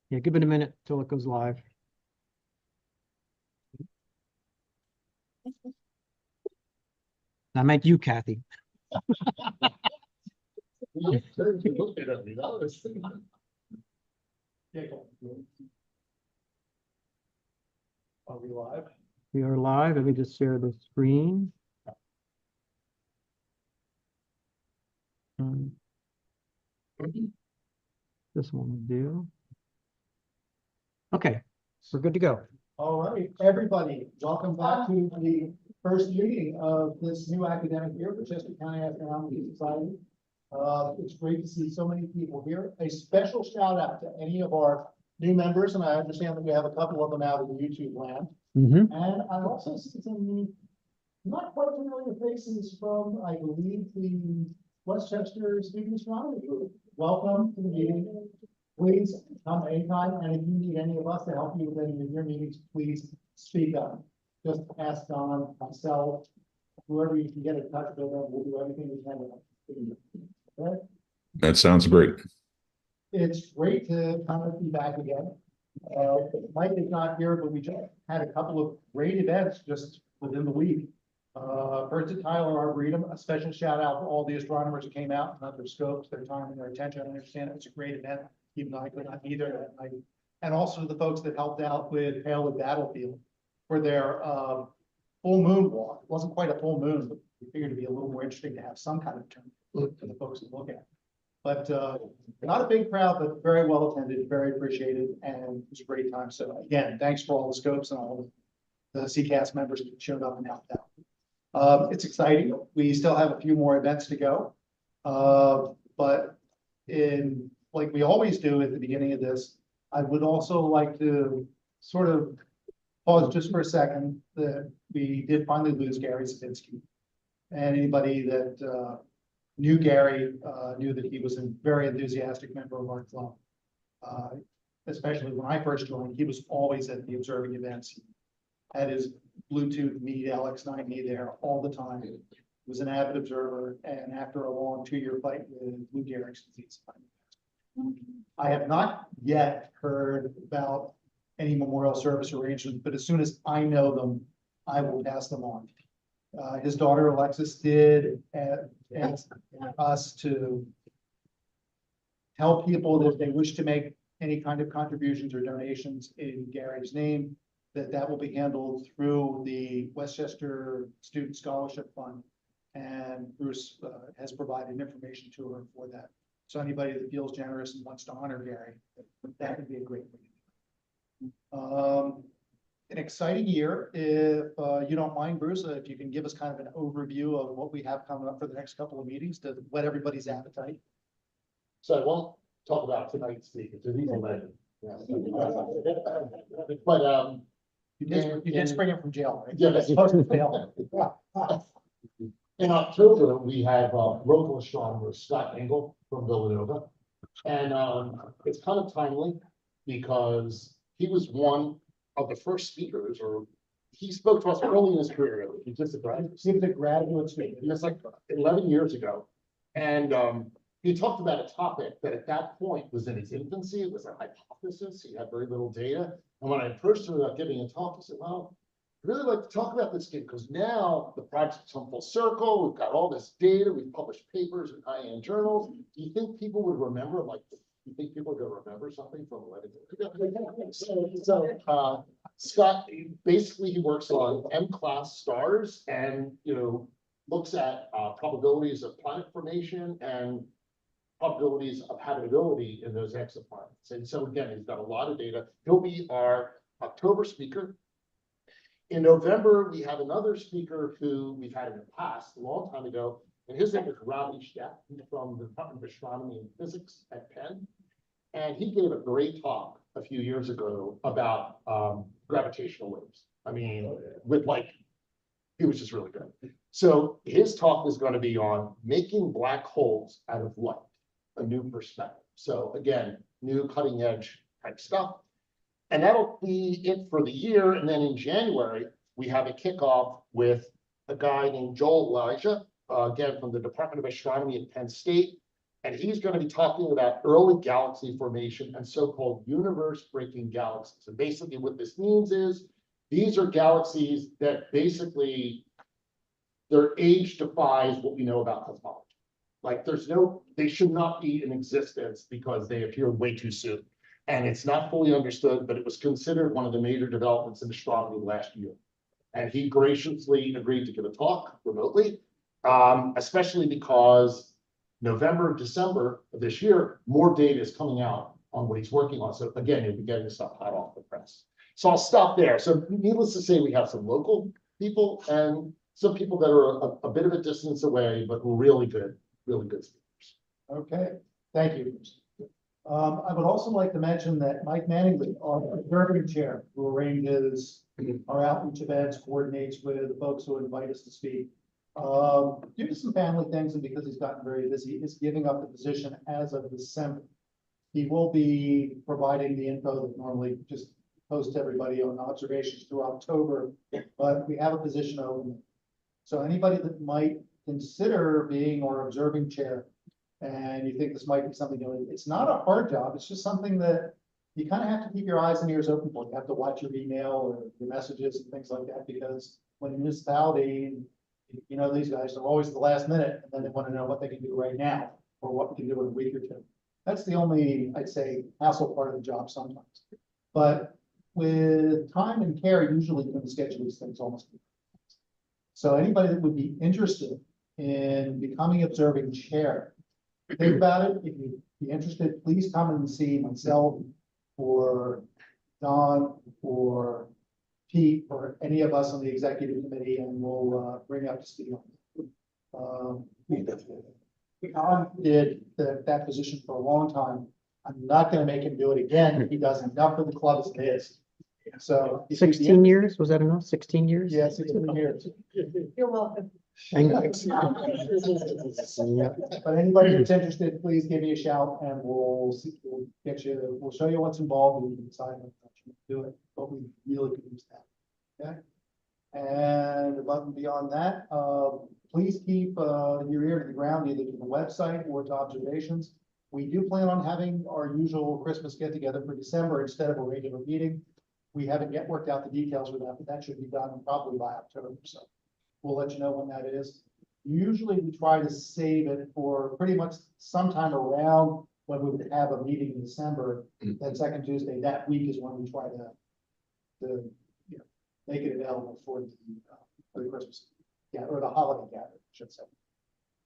Yeah, give it a minute till it goes live. I meant you, Kathy. Are we live? We are live. Let me just share the screen. This one will do. Okay, we're good to go. All right, everybody, welcome back to the first meeting of this new academic year for Chester County Astronomical Society. It's great to see so many people here. A special shout out to any of our new members, and I understand that we have a couple of them out in YouTube land. And I also see some not quite familiar faces from, I believe, the Westchester Student Astronomy Group. Welcome to the meeting. Please come anytime, and if you need any of us to help you with any of your meetings, please speak up. Just ask Don, myself, whoever you can get in touch with, we'll do everything we can to help. Okay? That sounds great. It's great to kind of be back again. Mike is not here, but we just had a couple of great events just within the week. First at Tyler Arboretum, a special shout out to all the astronomers who came out and got their scopes, their time and their attention. I understand it's a great event, even though I could not be there that night. And also the folks that helped out with Palewood Battlefield for their full moon walk. It wasn't quite a full moon, but we figured it'd be a little more interesting to have some kind of turn for the folks to look at. But not a big crowd, but very well attended, very appreciated, and it was a great time. So again, thanks for all the scopes and all the CCAS members that showed up and helped out. It's exciting. We still have a few more events to go. But in like we always do at the beginning of this, I would also like to sort of pause just for a second that we did finally lose Gary Sabinsky. And anybody that knew Gary knew that he was a very enthusiastic member of our club. Especially when I first joined, he was always at the observing events. He had his Bluetooth Meet LX9 there all the time. He was an avid observer, and after a long 2-year fight with Lou Gehrig's disease, I have not yet heard about any memorial service arrangements, but as soon as I know them, I will pass them on. His daughter Alexis did ask us to tell people that if they wish to make any kind of contributions or donations in Gary's name, that will be handled through the Westchester Student Scholarship Fund. And Bruce has provided information to her for that. So anybody that feels generous and wants to honor Gary, that would be a great thing. An exciting year. If you don't mind, Bruce, if you can give us kind of an overview of what we have coming up for the next couple of meetings to whet everybody's appetite. So I won't talk about tonight's speaker, because he's a legend. Yeah. But you did spring him from jail, right? Yeah, that's supposed to fail. In October, we have local astronomer Scott Engel from Villanova. And it's kind of timely because he was one of the first speakers, or he spoke to us early in his career. He was a graduate speaker. He was like 11 years ago. And he talked about a topic that at that point was in its infancy. It was a hypothesis. He had very little data. And when I approached him about giving a talk, he said, well, I'd really like to talk about this kid because now the project's come full circle. We've got all this data. We've published papers in high-end journals. Do you think people would remember, like, you think people are going to remember something from 11 years ago? So Scott, basically he works on M-class stars and, looks at probabilities of planet formation and probabilities of habitability in those exoplanets. And so again, he's got a lot of data. He'll be our October speaker. In November, we have another speaker who we've had in the past, a long time ago, and his name is Robbie Stepp from the Department of Astronomy and Physics at Penn. And he gave a great talk a few years ago about gravitational waves. I mean, it was just really good. So his talk is going to be on making black holes out of light, a new perspective. So again, new cutting edge type stuff. And that'll be it for the year. And then in January, we have a kickoff with a guy named Joel Elijah, again, from the Department of Astronomy at Penn State. And he's going to be talking about early galaxy formation and so-called universe-breaking galaxies. And basically what this means is these are galaxies that basically their age defies what we know about cosmology. Like they should not be in existence because they appeared way too soon. And it's not fully understood, but it was considered one of the major developments in astronomy last year. And he graciously agreed to give a talk remotely, especially because November, December of this year, more data is coming out on what he's working on. So again, you'll be getting stuff hot off the press. So I'll stop there. So needless to say, we have some local people and some people that are a bit of a distance away, but really good speakers. Okay, thank you. I would also like to mention that Mike Manningly, our observing chair, who arranges our outreach events, coordinates with the folks who invite us to speak. Due to some family things and because he's gotten very busy, is giving up the position as of December. He will be providing the info that normally just posts everybody on observations through October, but we have a position open. So anybody that might consider being our observing chair, and you think this might be something, it's not a hard job. It's just something that you kind of have to keep your eyes and ears open for. You have to watch your email or your messages and things like that, because when a municipality, these guys are always at the last minute, and then they want to know what they can do right now or what we can do in a week or two. That's the only, I'd say, hassle part of the job sometimes. But with time and care, usually you can schedule these things almost. So anybody that would be interested in becoming observing chair, think about it. If you'd be interested, please come and see myself or Don or Pete or any of us on the executive committee, and we'll bring you up to speed on it. Don did that position for a long time. I'm not going to make him do it again. He does enough for the club as it is. So 16 years, was that enough? 16 years? Yeah, 16 years. You're welcome. And- But anybody that's interested, please give me a shout and we'll show you what's involved and you can decide if you do it, but we really could use that. Okay. And above and beyond that, please keep your ear to the ground, either to the website or to observations. We do plan on having our usual Christmas get together for December instead of a regular meeting. We haven't yet worked out the details for that, but that should be done probably by October. So we'll let you know when that is. Usually we try to save it for pretty much sometime around when we would have a meeting in December. That second Tuesday, that week is when we try to make it available for the Christmas, or the holiday gathering, I should say.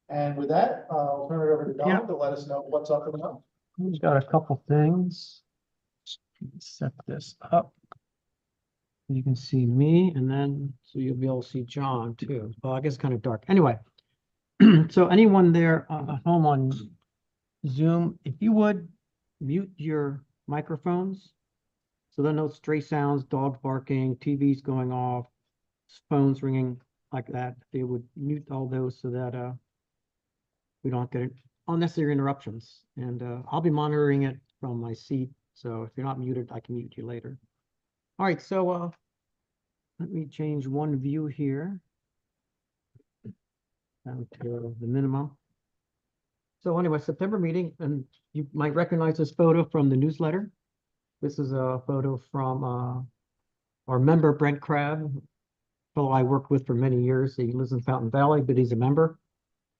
And with that, I'll turn it over to Don to let us know what's up and up. We've got a couple things. Set this up. You can see me, and then so you'll be able to see John too. Well, I guess it's kind of dark. Anyway, so anyone there at home on Zoom, if you would mute your microphones, so there are no stray sounds, dogs barking, TVs going off, phones ringing like that. They would mute all those so that we don't get unnecessary interruptions. And I'll be monitoring it from my seat. So if you're not muted, I can mute you later. All right, so let me change one view here down to the minimum. So anyway, September meeting, and you might recognize this photo from the newsletter. This is a photo from our member, Brent Crabb, fellow I worked with for many years. He lives in Fountain Valley, but he's a member.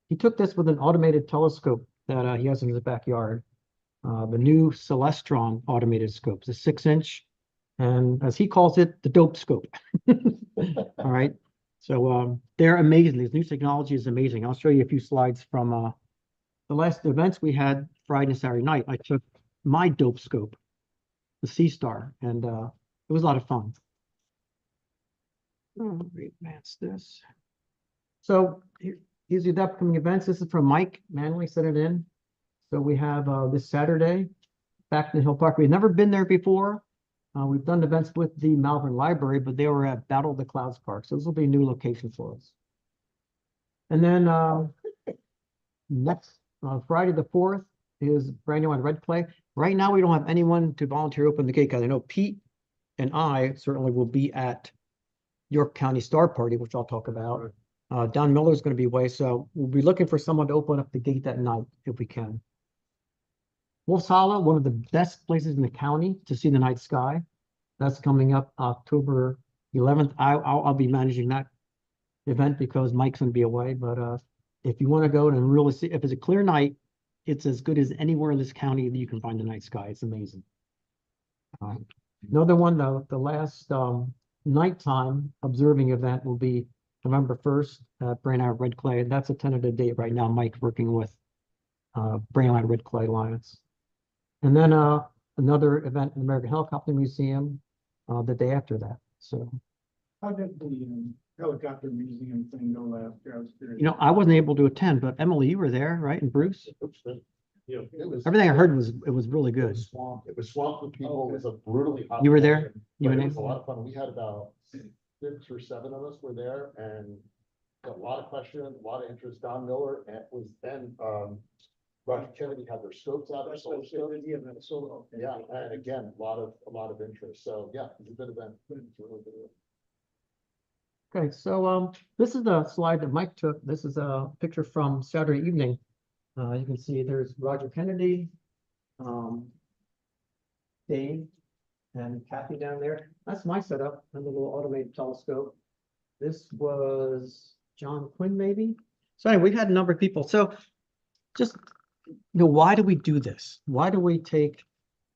He took this with an automated telescope that he has in his backyard. The new Celestron automated scope. It's a 6-inch, and as he calls it, the dope scope. All right. So they're amazing. This new technology is amazing. I'll show you a few slides from the last events we had Friday and Saturday night. I took my dope scope, the Sea Star, and it was a lot of fun. Let me advance this. So here's the upcoming events. This is from Mike Manley, sent it in. So we have this Saturday back in the Hill Park. We've never been there before. We've done events with the Malvern Library, but they were at Battle of the Clouds Park. So this will be a new location for us. And then next Friday the 4th is brand new on Red Clay. Right now, we don't have anyone to volunteer open the gate because I know Pete and I certainly will be at York County Star Party, which I'll talk about. Don Miller is going to be away, so we'll be looking for someone to open up the gate that night if we can. Wolf's Hollow, one of the best places in the county to see the night sky. That's coming up October 11th. I'll be managing that event because Mike's gonna be away, but if you want to go and really see, if it's a clear night, it's as good as anywhere in this county that you can find the night sky. It's amazing. Another one, the last nighttime observing event will be November 1st at Brainerd Red Clay. That's a tentative date right now. Mike working with Brainerd Red Clay Alliance. And then another event in the American Helicopter Museum the day after that. So, How did the helicopter museum thing go last year? I was curious. you know, I wasn't able to attend, but Emily, you were there, right? And Bruce? Yeah, it was. Everything I heard was it was really It good. was swamped. It was swamped with people. It was a brutally hot. You were day, there? You but and it was a Nancy? lot of fun. We had about 6 or 7 of us were there and got a lot of questions, a lot of interest. Don Miller and was then, Roger Kennedy had their scopes out, their solar scopes. Yeah, and again, a lot of interest. So yeah, it's a good event. It's a really good event. Okay, so this is the slide that Mike took. This is a picture from Saturday evening. You can see there's Roger Kennedy, Dave, and Kathy down there. That's my setup and the little automated telescope. This was John Quinn, maybe. So anyway, we had a number of people. So just, you know, why do we do this? Why do we take,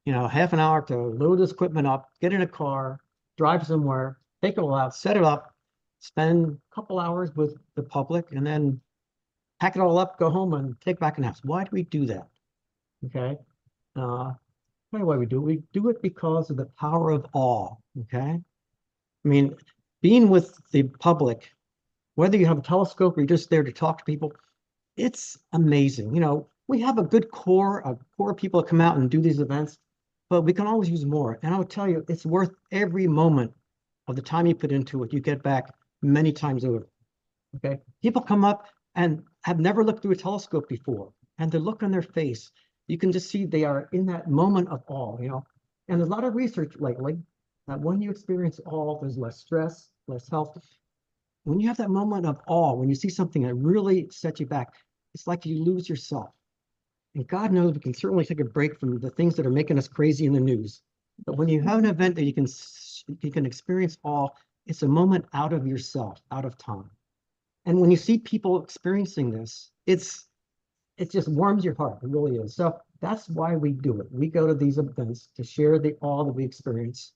you know, half an hour to load this equipment up, get in a car, drive somewhere, take it all out, set it up, spend a couple hours with the public, and then pack it all up, go home, and take back in the house? Why do we do that? Okay. Tell you why we do it. We do it because of the power of awe. Okay. I mean, being with the public, whether you have a telescope or you're just there to talk to people, it's amazing. You know, we have a good core of people that come out and do these events, but we can always use more. And I would tell you, it's worth every moment of the time you put into it. You get back many times over. Okay. People come up and have never looked through a telescope before, and the look on their face, you can just see they are in that moment of awe, you know. And there's a lot of research lately that when you experience awe, there's less stress, less health. When you have that moment of awe, when you see something that really sets you back, it's like you lose yourself. And God knows we can certainly take a break from the things that are making us crazy in the news. But when you have an event that you can experience awe, it's a moment out of yourself, out of time. And when you see people experiencing this, it just warms your heart. It really is. So that's why we do it. We go to these events to share the awe that we experience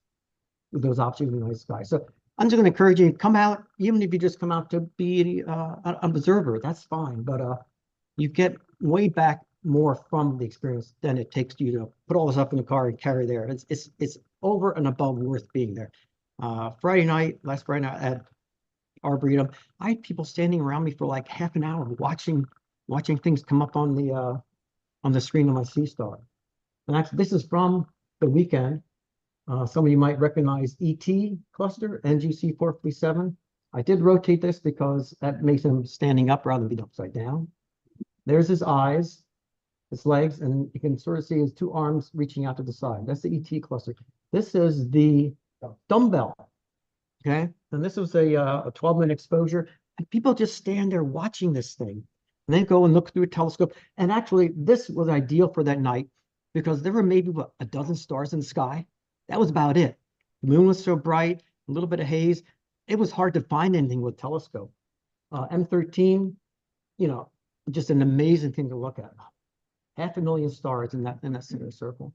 with those objects in the night sky. So I'm just going to encourage you to come out, even if you just come out to be an observer, that's fine. But you get way back more from the experience than it takes you to put all this up in the car and carry there. It's over and above worth being there. Last Friday night at Arboretum, I had people standing around me for like half an hour watching things come up on the screen on my C-Star. And actually, this is from the weekend. Some of you might recognize ET cluster, NGC 457. I did rotate this because that makes him standing up rather than being upside down. There's his eyes, his legs, and you can sort of see his 2 arms reaching out to the side. That's the ET cluster. This is the dumbbell. Okay, and this was a 12-minute exposure, and people just stand there watching this thing, and then go and look through a telescope. And actually, this was ideal for that night because there were maybe what, a dozen stars in the sky. That was about it. The moon was so bright, a little bit of haze. It was hard to find anything with telescope. M13, you know, just an amazing thing to look at. 500,000 stars in that center circle,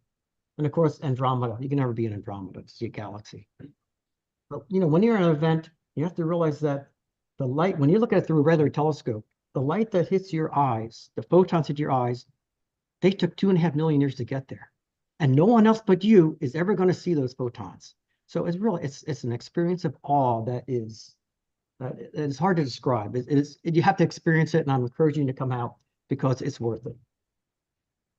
and of course Andromeda. You can never be in Andromeda to see a galaxy. But you know, when you're at an event, you have to realize that the light, when you look at it through a regular telescope, the light that hits your eyes, the photons hit your eyes, they took 2.5 million years to get there. And no one else but you is ever going to see those photons. So it's really, it's an experience of awe that is hard to describe. You have to experience it, and I'm encouraging you to come out because it's worth it.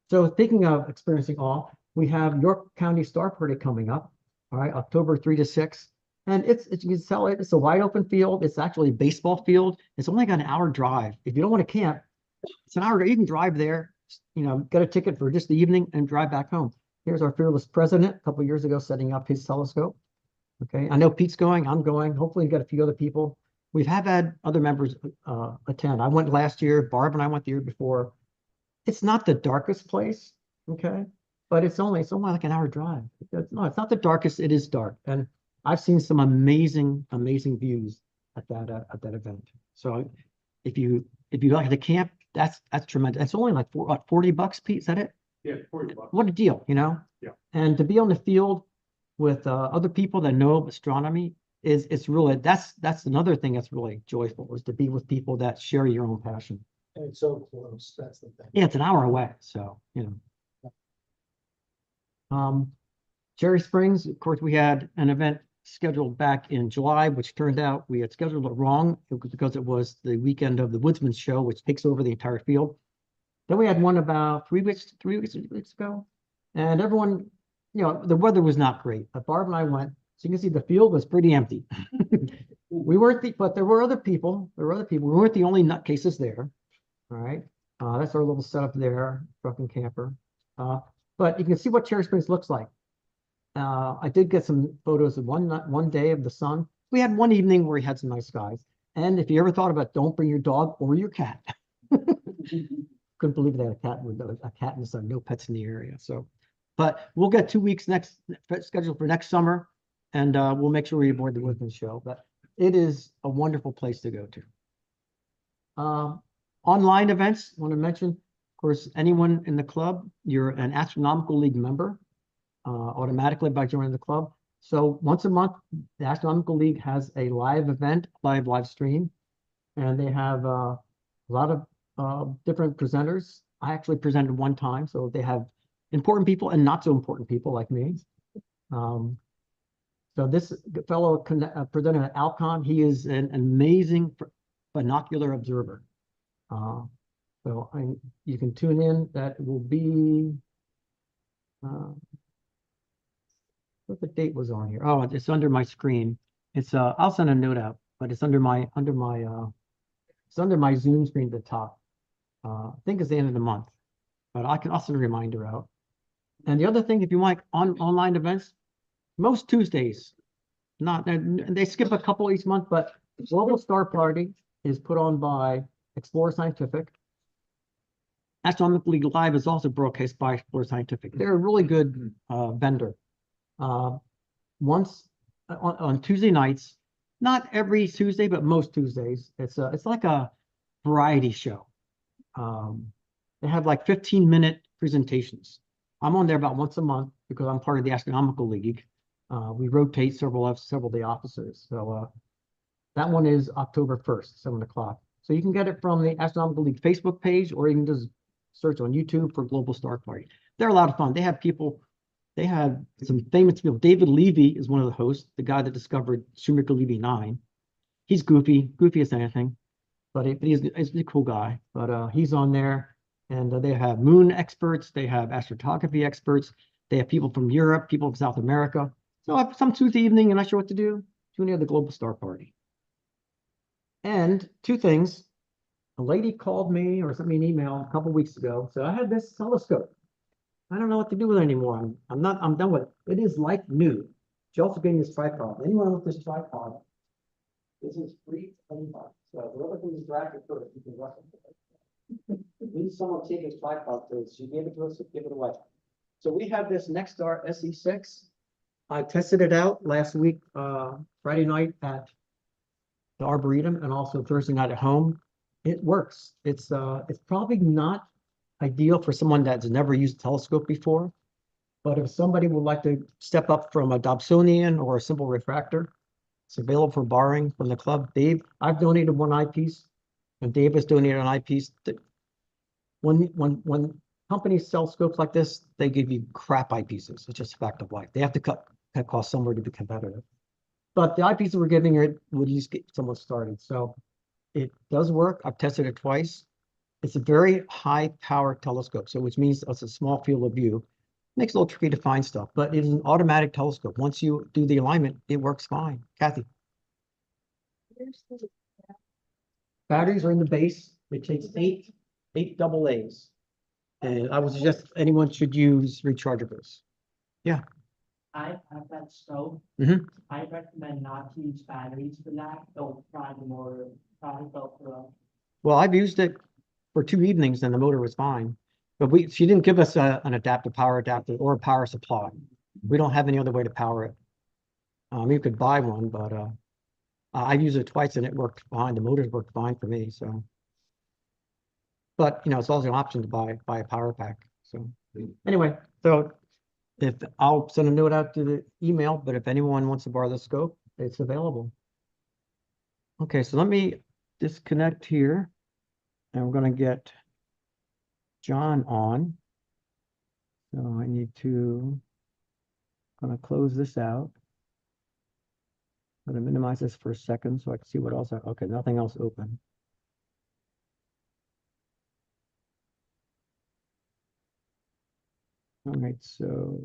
So speaking of experiencing awe, we have York County Star Party coming up, all right, October 3 to 6. And you can tell it's a wide open field. It's actually a baseball field. It's only got an hour drive. If you don't want to camp, it's an hour. You can drive there, you know, get a ticket for just the evening and drive back home. Here's our fearless president a couple of years ago setting up his telescope. Okay, I know Pete's going. I'm going. Hopefully, we got a few other people. We have had other members attend. I went last year. Barb and I went the year before. It's not the darkest place, Okay, but it's only like an hour drive. It's not the darkest, it is dark, and I've seen some amazing views at that event. So if you like the camp, that's tremendous. It's only like $40, Pete, is that it? Yeah, $40. What a deal, you know? Yeah. And to be on the field with other people that know astronomy it's really that's another thing that's really joyful, is to be with people that share your own passion. And it's so close, that's the thing. Yeah, it's an hour away, so Cherry Springs, of course, we had an event scheduled back in July, which turned out we had scheduled it wrong because it was the weekend of the Woodsman's Show, which takes over the entire field. Then we had one about 3 weeks ago, and everyone, the weather was not great, but Barb and I went, so you can see the field was pretty empty. We weren't but there were other people. We weren't the only nutcases there. All right. That's our little setup there, truck and camper. But you can see what Cherry Springs looks like. I did get some photos of one day of the sun. We had one evening where we had some nice skies. And if you ever thought about, don't bring your dog or your cat. Couldn't believe they had a cat in the sun, no pets in the area. So, but we'll get 2 weeks scheduled for next summer, and we'll make sure we avoid the Woodman's Show. But it is a wonderful place to go to. Online events, I want to mention, of course, anyone in the club, you're an Astronomical League member automatically by joining the club. So once a month, the Astronomical League has a live event, live stream, and they have a lot of different presenters. I actually presented one time, so they have important people and not so important people like me. So this fellow presenter Alcon, he is an amazing binocular observer. So you can tune in. That will be what the date was on here. Oh, it's under my screen. It's I'll send a note out, but it's under my Zoom screen at the top. I think it's the end of the month, but I'll send a reminder out. And the other thing, if you like online events, most Tuesdays, they skip a couple each month, but Global Star Party is put on by Explore Scientific. Astronomical League Live is also broadcast by Explore Scientific. They're a really good vendor. Once on Tuesday nights, not every Tuesday, but most Tuesdays, it's like a variety show. They have like 15-minute presentations. I'm on there about once a month because I'm part of the Astronomical League. We rotate several of the officers. So that one is October 1st, 7 o'clock. So you can get it from the Astronomical League Facebook page, or you can just search on YouTube for Global Star Party. They're a lot of fun. They have some famous people. David Levy is one of the hosts, the guy that discovered Shoemaker-Levy 9. He's goofy as anything, but he's a cool guy. But he's on there, and they have moon experts. They have astrophotography experts. They have people from Europe, people from South America. So some Tuesday evening, and not sure what to do, tune in the Global Star Party. And two things. A lady called me or sent me an email a couple weeks ago. So I had this telescope. I don't know what to do with it anymore. I'm done with it. It is like new. She also gave me this tripod. Anyone with this tripod, this is free $20. So whoever can distract it first, you can rush it. Need someone to take his tripod to us. She gave it to us, so give it away. So we have this Nexstar SE6. I tested it out last week, Friday night at the Arboretum, and also Thursday night at home. It works. It's probably not ideal for someone that's never used a telescope before, but if somebody would like to step up from a Dobsonian or a simple refractor, it's available for borrowing from the club. I've donated one eyepiece, and Dave has donated an eyepiece. When companies sell scopes like this, they give you crap eyepieces. It's just a fact of life. They have to cut costs somewhere to be competitive. But the eyepiece that we're giving it would at least get someone started. So it does work. I've tested it twice. It's a very high power telescope, so which means it's a small field of view. Makes it a little tricky to find stuff, but it is an automatic telescope. Once you do the alignment, it works fine. Kathy. Batteries are in the base. It takes eight AA's. And I would suggest anyone should use rechargeables. I have that stove. Mhm. I recommend not to use batteries for that. Don't try the motor, try to go for Well, I've used it for 2 evenings and the motor was fine. But she didn't give us an adaptive power adapter or a power supply. We don't have any other way to power it. You could buy one, but I've used it twice and it worked fine. The motors worked fine for me, so. But, it's also an option to buy a power pack, so. Anyway, so if, I'll send a note out to the email, but if anyone wants to borrow the scope, it's available. Okay, so let me disconnect here. And we're gonna get John on. So I need to, gonna close this out. I'm gonna minimize this for a second so I can see what else, okay, nothing else open. All right, so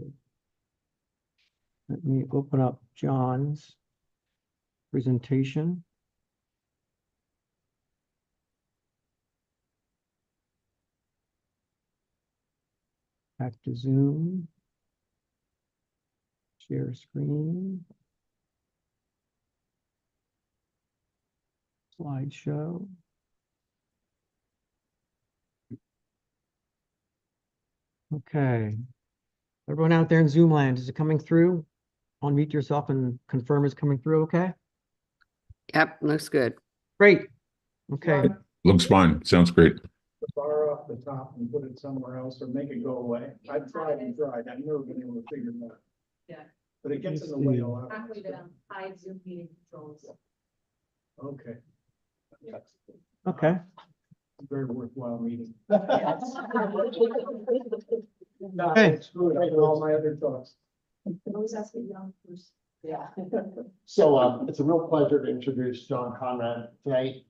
let me open up John's presentation. Back to Zoom. Share screen. Slideshow. Okay. Everyone out there in Zoom land, is it coming through? Unmute yourself and confirm it's coming through, okay? Yep, looks good. Great. Okay. Looks fine. Sounds great. The bar off the top and put it somewhere else or make it go away. I've tried and tried. I've never been able to figure it out. Yeah. But it gets in the way a lot. Halfway down, hide Zoom meeting controls. Okay. Okay. Very worthwhile meeting. Okay. Screw it. I did all my other thoughts. Always ask it young first. Yeah. So it's a real pleasure to introduce John Conrad tonight.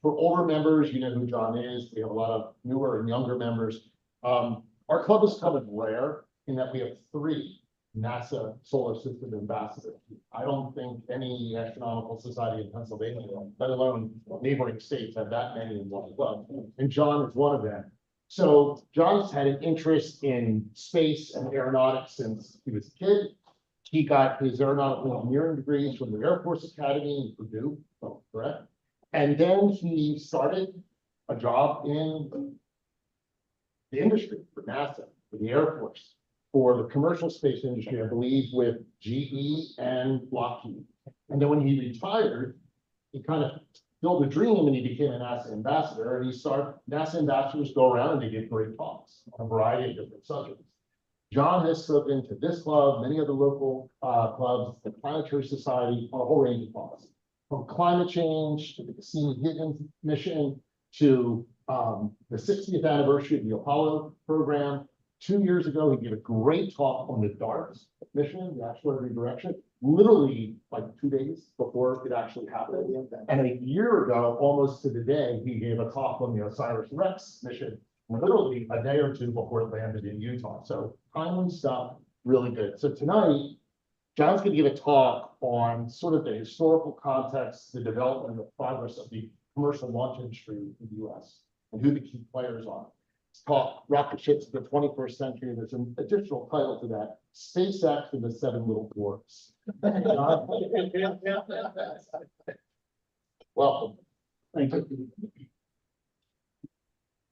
For older members, you know who John is. We have a lot of newer and younger members. Our club is kind of rare in that we have 3 NASA solar system ambassadors. I don't think any astronomical society in Pennsylvania, let alone neighboring states, have that many in one club. And John is one of them. So John's had an interest in space and aeronautics since he was a kid. He got his aeronautical engineering degrees from the Air Force Academy in Purdue, correct? And then he started a job in the industry for NASA, for the Air Force, for the commercial space industry, I believe, with GE and Lockheed. And then when he retired, he kind of built a dream and he became a NASA ambassador. And NASA ambassadors go around and they give great talks on a variety of different subjects. John has spoken to this club, many other local clubs, the Planetary Society, on a whole range of talks. From climate change to the Cassini-Huygens mission to the 60th anniversary of the Apollo program. 2 years ago, he gave a great talk on the DART mission, the actual redirection, literally like 2 days before it actually happened. And a year ago, almost to the day, he gave a talk on the OSIRIS-REx mission, literally a day or 2 before it landed in Utah. So timely stuff, really good. So tonight, John's going to give a talk on sort of the historical context, the development and the progress of the commercial launch industry in the US and who the key players are. It's called Rocket Ships of the 21st Century. There's an additional title to that, SpaceX and the 7 Little Dwarfs. Welcome. Thank you.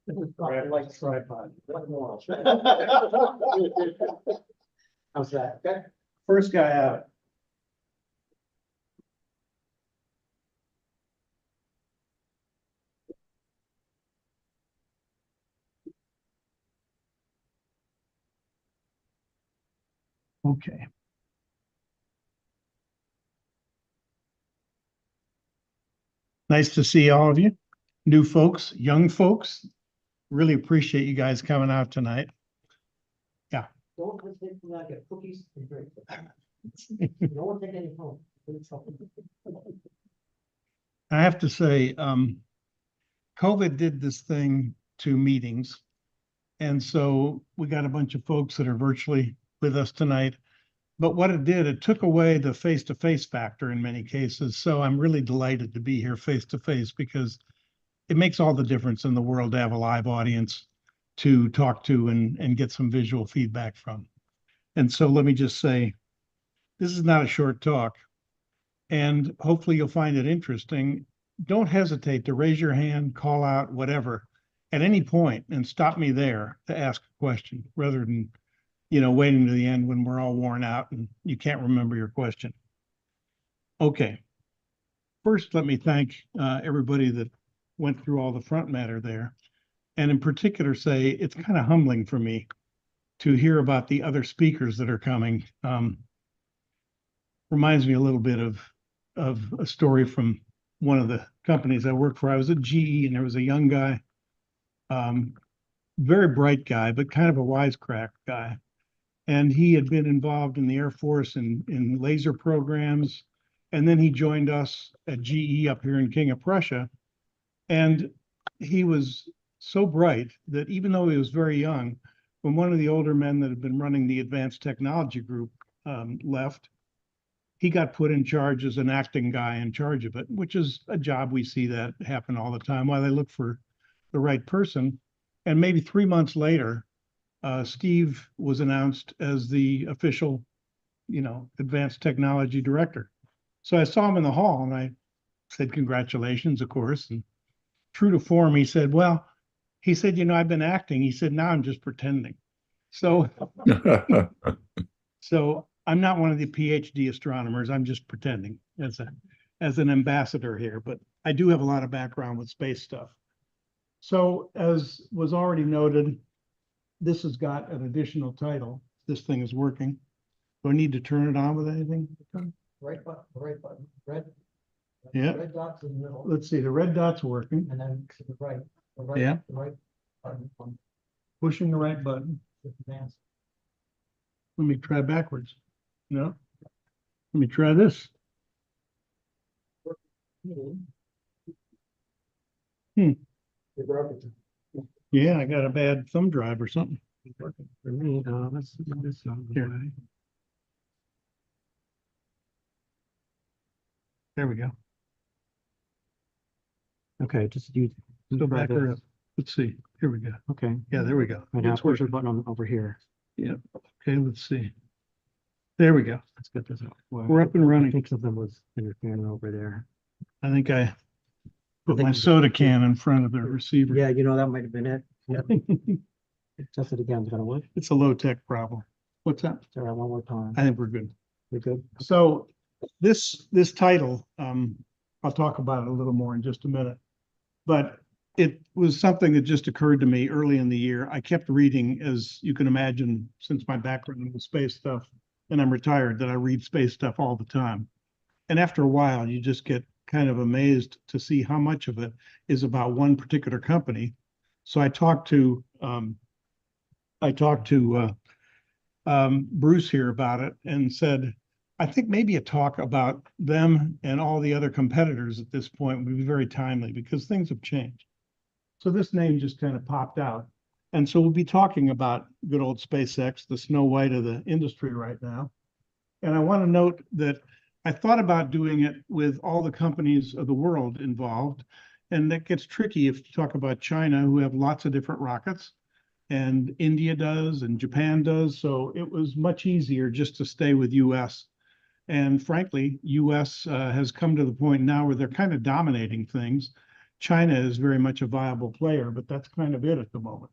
Like tripod. How's that? Okay. First guy out. Okay. Nice to see all of you, new folks, young folks. Really appreciate you guys coming out tonight. Don't take get cookies and drink. No one take any home. I have to say, COVID did this thing to meetings. And so we got a bunch of folks that are virtually with us tonight. But what it did, it took away the face-to-face factor in many cases. So I'm really delighted to be here face-to-face because it makes all the difference in the world to have a live audience to talk to and get some visual feedback from. And so let me just say, this is not a short talk. And hopefully you'll find it interesting. Don't hesitate to raise your hand, call out, whatever, at any point and stop me there to ask a question rather than, waiting to the end when we're all worn out and you can't remember your question. Okay. First, let me thank everybody that went through all the front matter there. And in particular, say it's kind of humbling for me to hear about the other speakers that are coming. Reminds me a little bit of a story from one of the companies I worked for. I was at GE and there was a young guy, very bright guy, but kind of a wisecrack guy. And he had been involved in the Air Force in laser programs. And then he joined us at GE up here in King of Prussia. And he was so bright that even though he was very young, when one of the older men that had been running the advanced technology group left, he got put in charge as an acting guy in charge of it, which is a job we see that happen all the time while they look for the right person. And maybe 3 months later, Steve was announced as the official, advanced technology director. So I saw him in the hall and I said, congratulations, of course. And true to form, he said, I've been acting. He said, now I'm just pretending. So I'm not one of the PhD astronomers. I'm just pretending as an ambassador here, but I do have a lot of background with space stuff. So as was already noted, this has got an additional title. This thing is working. Do I need to turn it on with anything? Right button, red. Yeah. Red dots in the middle, Let's see, the red dot's working. and then to the right. Yeah. The right button on Pushing the right button. advance. Let me try backwards. No. Let me try this. It broke it. Yeah, I got a bad thumb drive or something. For me, let's do this out of the Here. way. There we go. Okay, just you. Go try back her this. up. Let's see. Here we go. Okay, Yeah, there we go. right now It's push the working. button over here. Yeah. Okay, let's see. There we go. Let's get this out. We're up and I running. think something was interfering over there. I think I put think my you- soda can in front of the receiver. Yeah, that might have been it. Yeah. Test it again, it's gonna work. It's a low tech problem. What's that? All right, one more time. I think we're good. We good? So this title, I'll talk about it a little more in just a minute. But it was something that just occurred to me early in the year. I kept reading, as you can imagine, since my background was space stuff, and I'm retired, that I read space stuff all the time. And after a while, you just get kind of amazed to see how much of it is about one particular company. So I talked to Bruce here about it and said, I think maybe a talk about them and all the other competitors at this point would be very timely because things have changed. So this name just kind of popped out. And so we'll be talking about good old SpaceX, the Snow White of the industry right now. And I want to note that I thought about doing it with all the companies of the world involved. And that gets tricky if you talk about China, who have lots of different rockets, and India does, and Japan does. So it was much easier just to stay with US. And frankly, US has come to the point now where they're kind of dominating things. China is very much a viable player, but that's kind of it at the moment.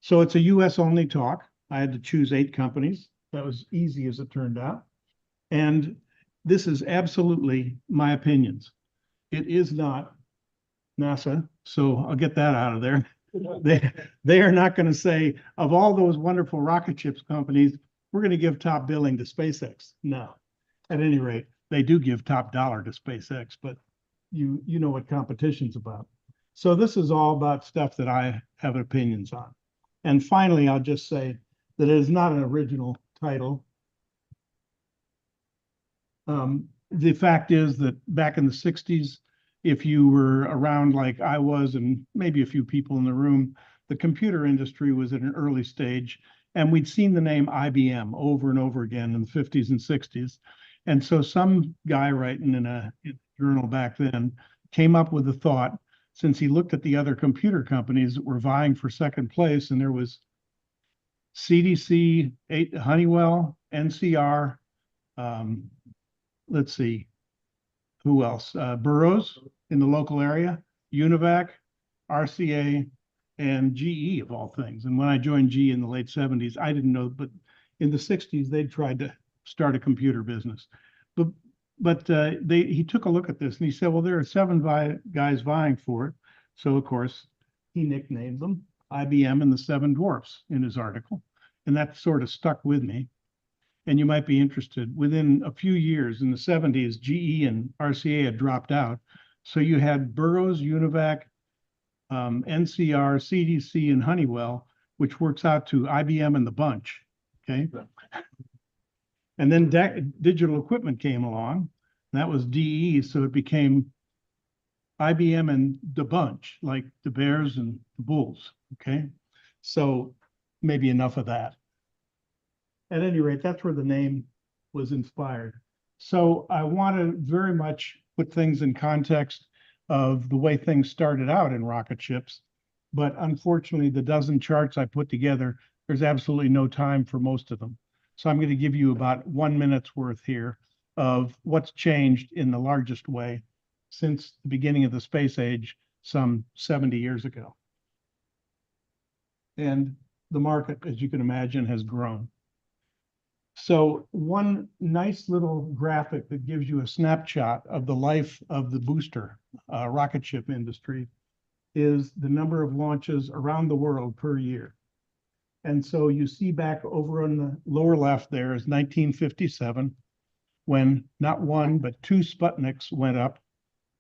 So it's a US only talk. I had to choose 8 companies. That was easy as it turned out. And this is absolutely my opinions. It is not NASA, so I'll get that out of there. They are not going to say, of all those wonderful rocket ships companies, we're going to give top billing to SpaceX. No. At any rate, they do give top dollar to SpaceX, but you know what competition's about. So this is all about stuff that I have opinions on. And finally, I'll just say that it is not an original title. The fact is that back in the 60s, if you were around like I was, and maybe a few people in the room, the computer industry was at an early stage, and we'd seen the name IBM over and over again in the 50s and 60s. And so some guy writing in a journal back then came up with the thought, since he looked at the other computer companies that were vying for second place, and there was CDC, Honeywell, NCR, let's see, who else? Burroughs in the local area, UNIVAC, RCA, and GE of all things. And when I joined GE in the late 70s, I didn't know, but in the 60s, they tried to start a computer business. But he took a look at this and he said, well, there are seven guys vying for it. So of course, he nicknamed them IBM and the Seven Dwarfs in his article. And that sort of stuck with me. And you might be interested, within a few years in the 70s, GE and RCA had dropped out. So you had Burroughs, Univac, NCR, CDC, and Honeywell, which works out to IBM and the bunch, okay? And then digital equipment came along, and that was DE, so it became IBM and the bunch, like the Bears and the Bulls, okay? So maybe enough of that. At any rate, that's where the name was inspired. So I want to very much put things in context of the way things started out in rocket ships. But unfortunately, the dozen charts I put together, there's absolutely no time for most of them. So I'm going to give you about 1 minute's worth here of what's changed in the largest way since the beginning of the space age some 70 years ago. And the market, as you can imagine, has grown. So one nice little graphic that gives you a snapshot of the life of the booster rocket ship industry is the number of launches around the world per year. And so you see back over on the lower left there is 1957, when not one, but two Sputniks went up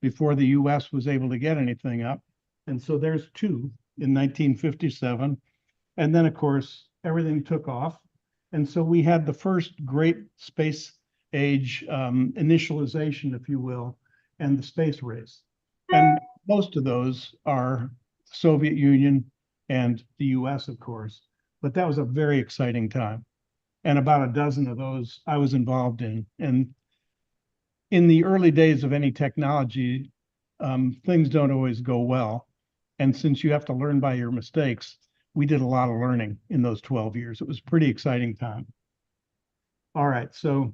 before the US was able to get anything up. And so there's two in 1957. And then, of course, everything took off. And so we had the first great space age initialization, if you will, and the space race. And most of those are Soviet Union and the US, of course. But that was a very exciting time. And about a dozen of those I was involved in. And in the early days of any technology, things don't always go well. And since you have to learn by your mistakes, we did a lot of learning in those 12 years. It was a pretty exciting time. All right, so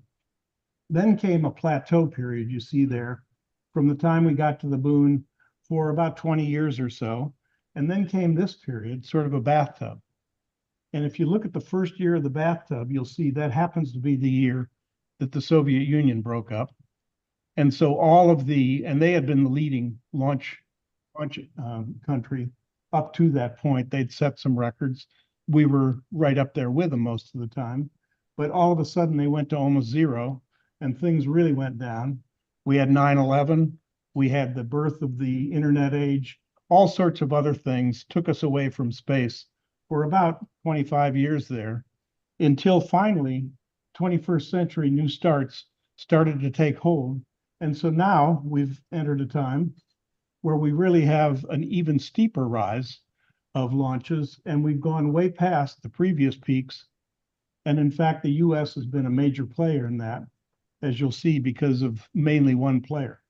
then came a plateau period, you see there, from the time we got to the moon for about 20 years or so. And then came this period, sort of a bathtub. And if you look at the first year of the bathtub, you'll see that happens to be the year that the Soviet Union broke up. And so and they had been the leading launch country up to that point. They'd set some records. We were right up there with them most of the time. But all of a sudden they went to almost zero and things really went down. We had 9/11. We had the birth of the internet age. All sorts of other things took us away from space for about 25 years there, until finally 21st century new starts started to take hold. And so now we've entered a time where we really have an even steeper rise of launches, and we've gone way past the previous peaks. And in fact, the US has been a major player in that, as you'll see, because of mainly one player.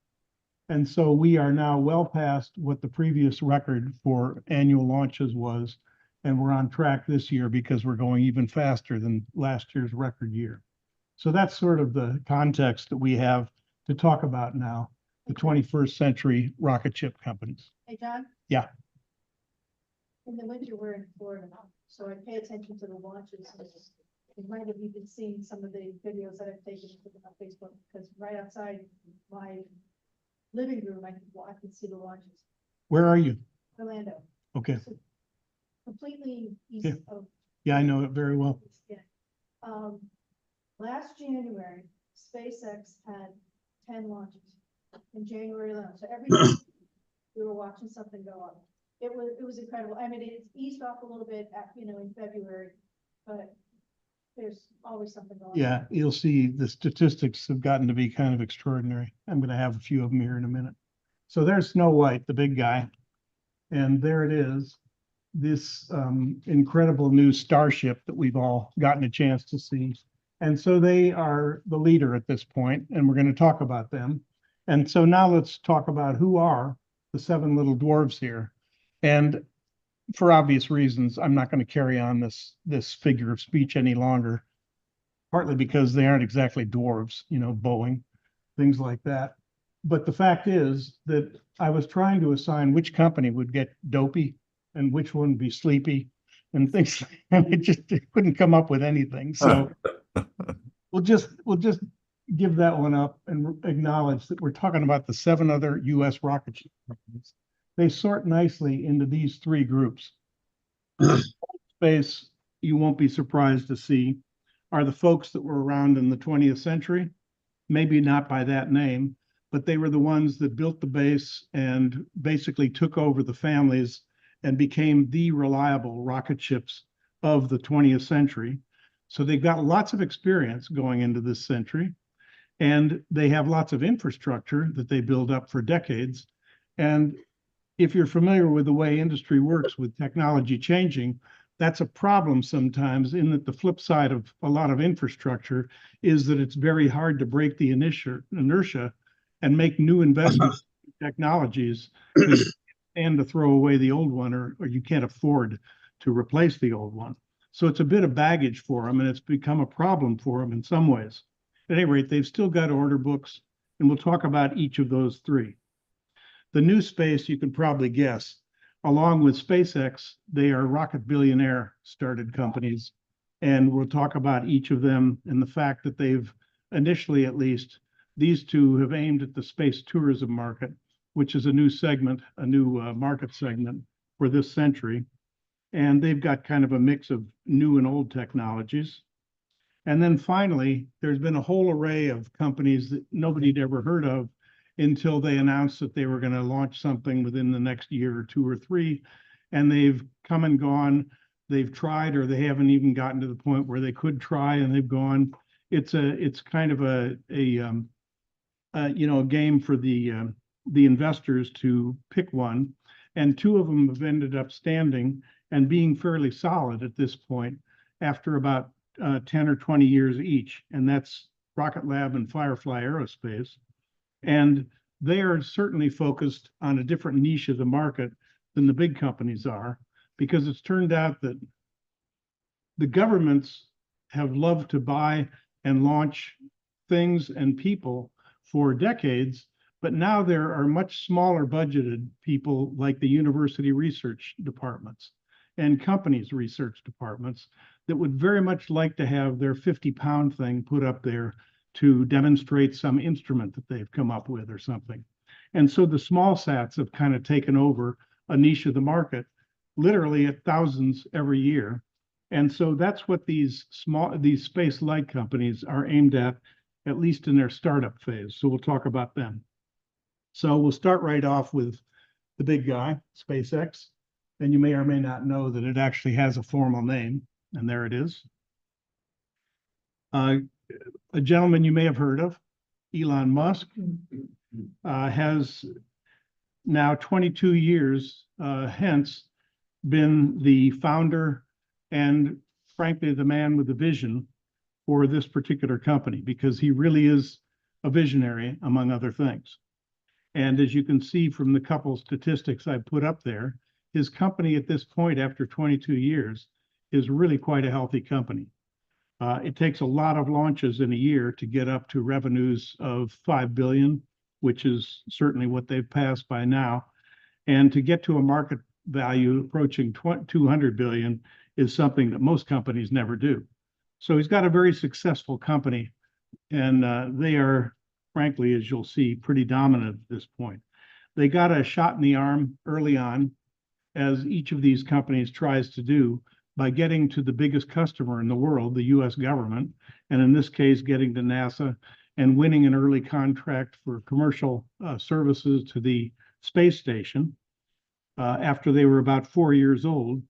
And so we are now well past what the previous record for annual launches was, and we're on track this year because we're going even faster than last year's record year. So that's sort of the context that we have to talk about now, the 21st century rocket ship companies. Hey, John? Yeah. In the winter, we're in Florida now, so I pay attention to the launches. You might have even seen some of the videos that I've taken on Facebook, because right outside my living room, I can see the launches. Where are you? Orlando, Okay. so completely east Yeah. of. Yeah, I know it very well. Yeah. Last January, SpaceX had 10 launches in January alone. So every day we were watching something go up. It was incredible. I mean, it's eased off a little bit in February, but there's always something going on. Yeah, you'll see the statistics have gotten to be kind of extraordinary. I'm going to have a few of them here in a minute. So there's Snow White, the big guy. And there it is, this incredible new starship that we've all gotten a chance to see. And so they are the leader at this point, and we're going to talk about them. And so now let's talk about who are the seven little dwarves here. And for obvious reasons, I'm not going to carry on this figure of speech any longer, partly because they aren't exactly dwarves, Boeing, things like that. But the fact is that I was trying to assign which company would get dopey and which one would be sleepy and things. And it couldn't come up with anything. So we'll just give that one up and acknowledge that we're talking about the 7 other US rocket ship companies. They sort nicely into these 3 groups. Space, you won't be surprised to see, are the folks that were around in the 20th century, maybe not by that name, but they were the ones that built the base and basically took over the families and became the reliable rocket ships of the 20th century. So they've got lots of experience going into this century, and they have lots of infrastructure that they build up for decades. And if you're familiar with the way industry works with technology changing, that's a problem sometimes, in that the flip side of a lot of infrastructure is that it's very hard to break the inertia and make new investments in technologies, and to throw away the old one, or you can't afford to replace the old one. So it's a bit of baggage for them, and it's become a problem for them in some ways. At any rate, they've still got order books, and we'll talk about each of those 3. The new space, you can probably guess, along with SpaceX, they are rocket billionaire started companies. And we'll talk about each of them and the fact that they've, initially at least, these 2 have aimed at the space tourism market, which is a new segment, a new market segment for this century. And they've got kind of a mix of new and old technologies. And then finally, there's been a whole array of companies that nobody'd ever heard of until they announced that they were going to launch something within the next year or 2 or 3. And they've come and gone. They've tried, or they haven't even gotten to the point where they could try, and they've gone. It's kind of a game for the investors to pick one. And 2 of them have ended up standing and being fairly solid at this point after about 10 or 20 years each. And that's Rocket Lab and Firefly Aerospace. And they are certainly focused on a different niche of the market than the big companies are, because it's turned out that the governments have loved to buy and launch things and people for decades, but now there are much smaller budgeted people like the university research departments and companies' research departments that would very much like to have their 50-pound thing put up there to demonstrate some instrument that they've come up with or something. And so the small sats have kind of taken over a niche of the market, literally at thousands every year. And so that's what these space light companies are aimed at least in their startup phase. So we'll talk about them. So we'll start right off with the big guy, SpaceX. And you may or may not know that it actually has a formal name, and there it is. A gentleman you may have heard of, Elon Musk, has now 22 years hence been the founder and frankly the man with the vision for this particular company, because he really is a visionary among other things. And as you can see from the couple statistics I put up there, his company at this point after 22 years is really quite a healthy company. It takes a lot of launches in a year to get up to revenues of 5 billion, which is certainly what they've passed by now. And to get to a market value approaching 200 billion is something that most companies never do. So he's got a very successful company, and they are, frankly, as you'll see, pretty dominant at this point. They got a shot in the arm early on, as each of these companies tries to do, by getting to the biggest customer in the world, the US government, and in this case, getting to NASA and winning an early contract for commercial services to the space station after they were about 4 years old.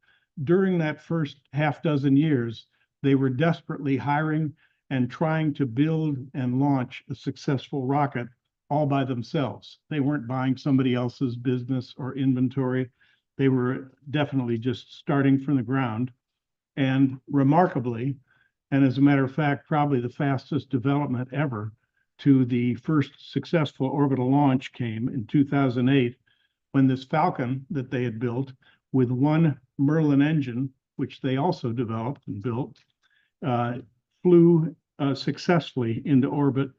During that first half dozen years, they were desperately hiring and trying to build and launch a successful rocket all by themselves. They weren't buying somebody else's business or inventory. They were definitely just starting from the ground. And remarkably, and as a matter of fact, probably the fastest development ever to the first successful orbital launch came in 2008, when this Falcon that they had built with one Merlin engine, which they also developed and built, flew successfully into orbit.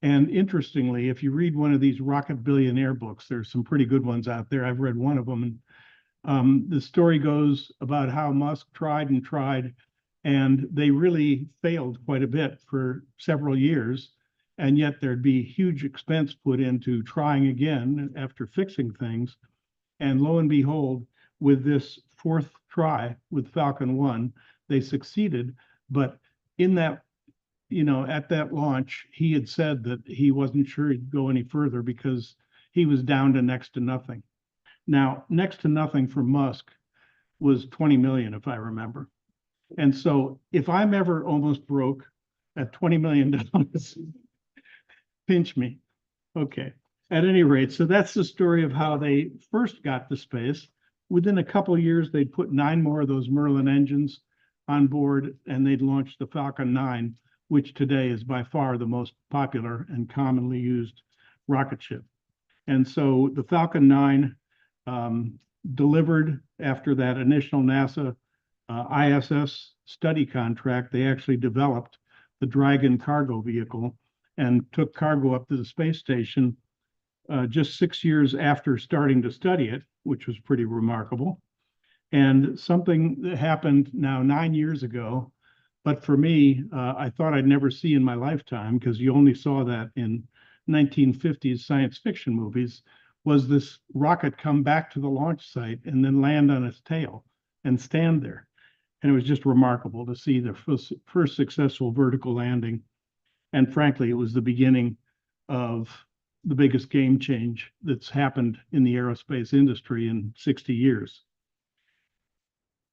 And interestingly, if you read one of these rocket billionaire books, there's some pretty good ones out there. I've read one of them, and The story goes about how Musk tried and tried, and they really failed quite a bit for several years. And yet there'd be huge expense put into trying again after fixing things. And lo and behold, with this fourth try with Falcon 1, they succeeded. But in that, at that launch, he had said that he wasn't sure he'd go any further because he was down to next to nothing. Now, next to nothing for Musk was 20 million, if I remember. And so if I'm ever almost broke at $20 million, pinch me. Okay. At any rate, so that's the story of how they first got to space. Within a couple of years, they'd put 9 more of those Merlin engines on board, and they'd launched the Falcon 9, which today is by far the most popular and commonly used rocket ship. And so the Falcon 9 delivered after that initial NASA ISS study contract. They actually developed the Dragon cargo vehicle and took cargo up to the space station just 6 years after starting to study it, which was pretty remarkable. And something that happened now 9 years ago, but for me, I thought I'd never see in my lifetime, because you only saw that in 1950s science fiction movies, was this rocket come back to the launch site and then land on its tail and stand there. And it was just remarkable to see the first successful vertical landing. And frankly, it was the beginning of the biggest game change that's happened in the aerospace industry in 60 years.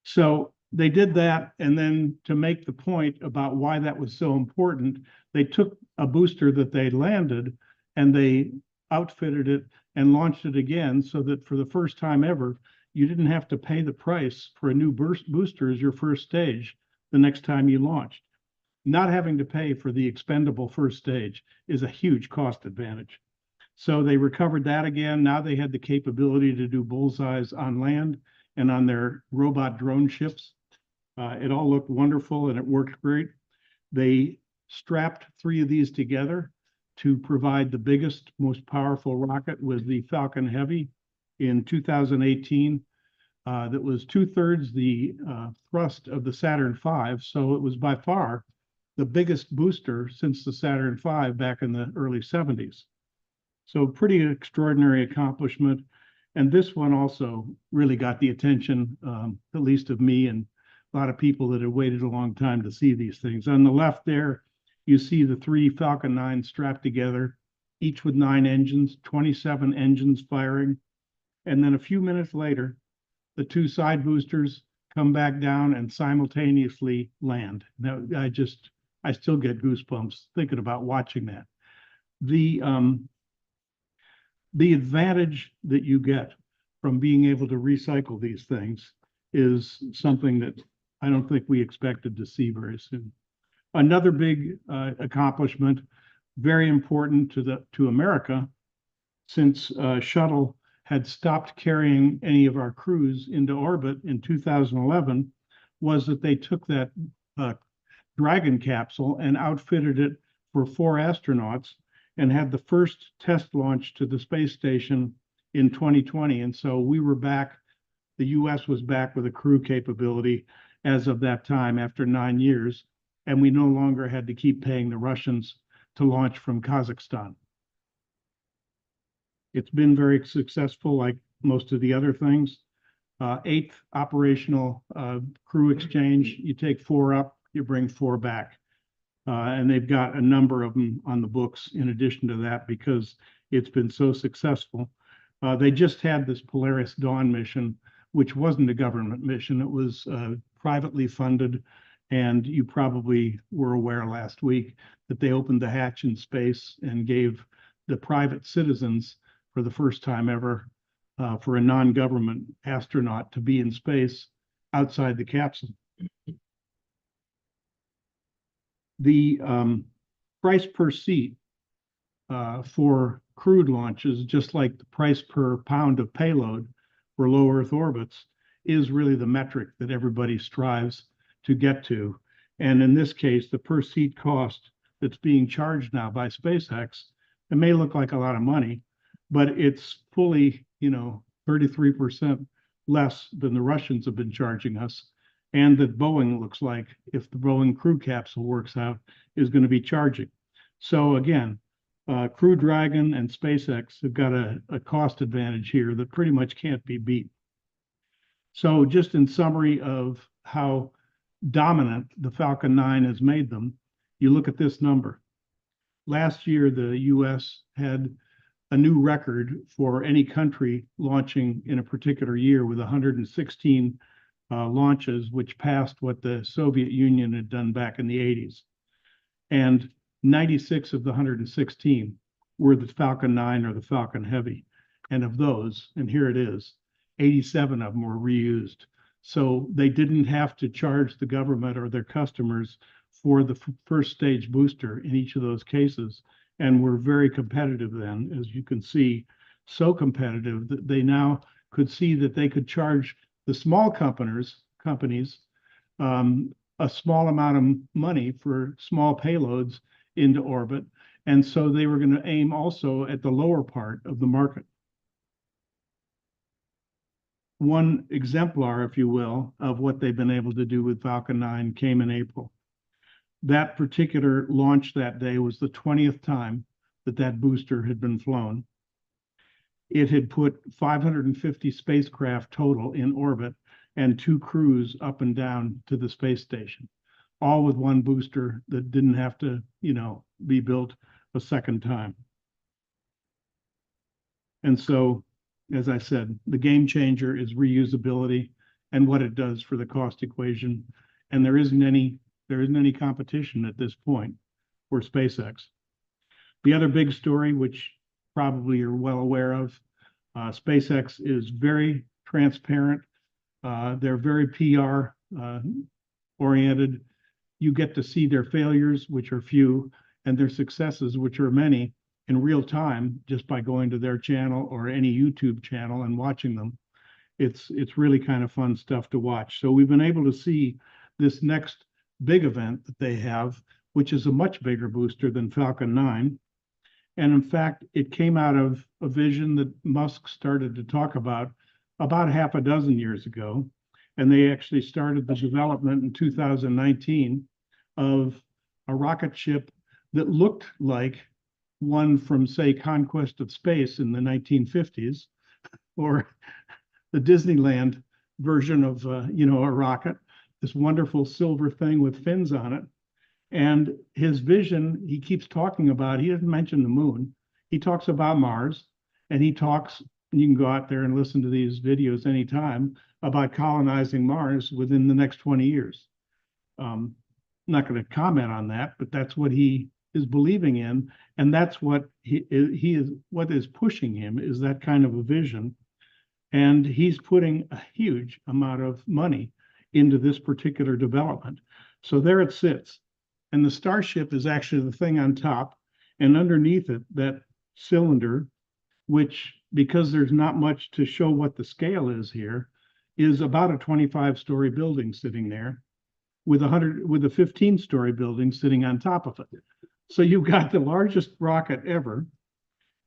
So they did that, and then to make the point about why that was so important, they took a booster that they landed and they outfitted it and launched it again, so that for the first time ever, you didn't have to pay the price for a new booster as your first stage the next time you launched. Not having to pay for the expendable first stage is a huge cost advantage. So they recovered that again. Now they had the capability to do bullseyes on land and on their robot drone ships. It all looked wonderful and it worked great. They strapped 3 of these together to provide the biggest, most powerful rocket with the Falcon Heavy in 2018. That was 2/3 the thrust of the Saturn V. So it was by far the biggest booster since the Saturn V back in the early 70s. So pretty extraordinary accomplishment. And this one also really got the attention, at least of me and a lot of people that had waited a long time to see these things. On the left there, you see the 3 Falcon 9s strapped together, each with 9 engines, 27 engines firing. And then a few minutes later, the 2 side boosters come back down and simultaneously land. Now, I still get goosebumps thinking about watching that. The advantage that you get from being able to recycle these things is something that I don't think we expected to see very soon. Another big accomplishment, very important to America, since shuttle had stopped carrying any of our crews into orbit in 2011, was that they took that Dragon capsule and outfitted it for 4 astronauts and had the first test launch to the space station in 2020. And so we were back, the US was back with a crew capability as of that time after 9 years, and we no longer had to keep paying the Russians to launch from Kazakhstan. It's been very successful, like most of the other things. 8th operational crew exchange, you take 4 up, you bring 4 back. And they've got a number of them on the books in addition to that because it's been so successful. They just had this Polaris Dawn mission, which wasn't a government mission. It was privately funded. And you probably were aware last week that they opened the hatch in space and gave the private citizens, for the first time ever, for a non-government astronaut to be in space outside the capsule. The price per seat for crewed launches, just like the price per pound of payload for low Earth orbits, is really the metric that everybody strives to get to. And in this case, the per seat cost that's being charged now by SpaceX, it may look like a lot of money, but it's fully, 33% less than the Russians have been charging us. And that Boeing looks like, if the Boeing Crew Capsule works out, is going to be charging. So again, Crew Dragon and SpaceX have got a cost advantage here that pretty much can't be beat. So just in summary of how dominant the Falcon 9 has made them, you look at this number. Last year, the US had a new record for any country launching in a particular year with 116 launches, which passed what the Soviet Union had done back in the 80s. And 96 of the 116 were the Falcon 9 or the Falcon Heavy. And of those, and here it is, 87 of them were reused. So they didn't have to charge the government or their customers for the first stage booster in each of those cases, and were very competitive then, as you can see, so competitive that they now could see that they could charge the small companies a small amount of money for small payloads into orbit. And so they were going to aim also at the lower part of the market. One exemplar, if you will, of what they've been able to do with Falcon 9 came in April. That particular launch that day was the 20th time that booster had been flown. It had put 550 spacecraft total in orbit and 2 crews up and down to the space station, all with one booster that didn't have to, be built a second time. And so, as I said, the game changer is reusability and what it does for the cost equation. And there isn't any competition at this point for SpaceX. The other big story, which probably you're well aware of, SpaceX is very transparent. They're very PR oriented. You get to see their failures, which are few, and their successes, which are many, in real time, just by going to their channel or any YouTube channel and watching them. It's really kind of fun stuff to watch. So we've been able to see this next big event that they have, which is a much bigger booster than Falcon 9. And in fact, it came out of a vision that Musk started to talk about half a dozen years ago. And they actually started the development in 2019 of a rocket ship that looked like one from, say, Conquest of Space in the 1950s, or the Disneyland version of, a rocket, this wonderful silver thing with fins on it. And his vision, he keeps talking about, he doesn't mention the moon. He talks about Mars, and he talks, you can go out there and listen to these videos anytime, about colonizing Mars within the next 20 years. I'm not going to comment on that, but that's what he is believing in. And that's what what is pushing him, is that kind of a vision. And he's putting a huge amount of money into this particular development. So there it sits. And the Starship is actually the thing on top, and underneath it, that cylinder, which, because there's not much to show what the scale is here, is about a 25-story building sitting there with a 15-story building sitting on top of it. So you've got the largest rocket ever.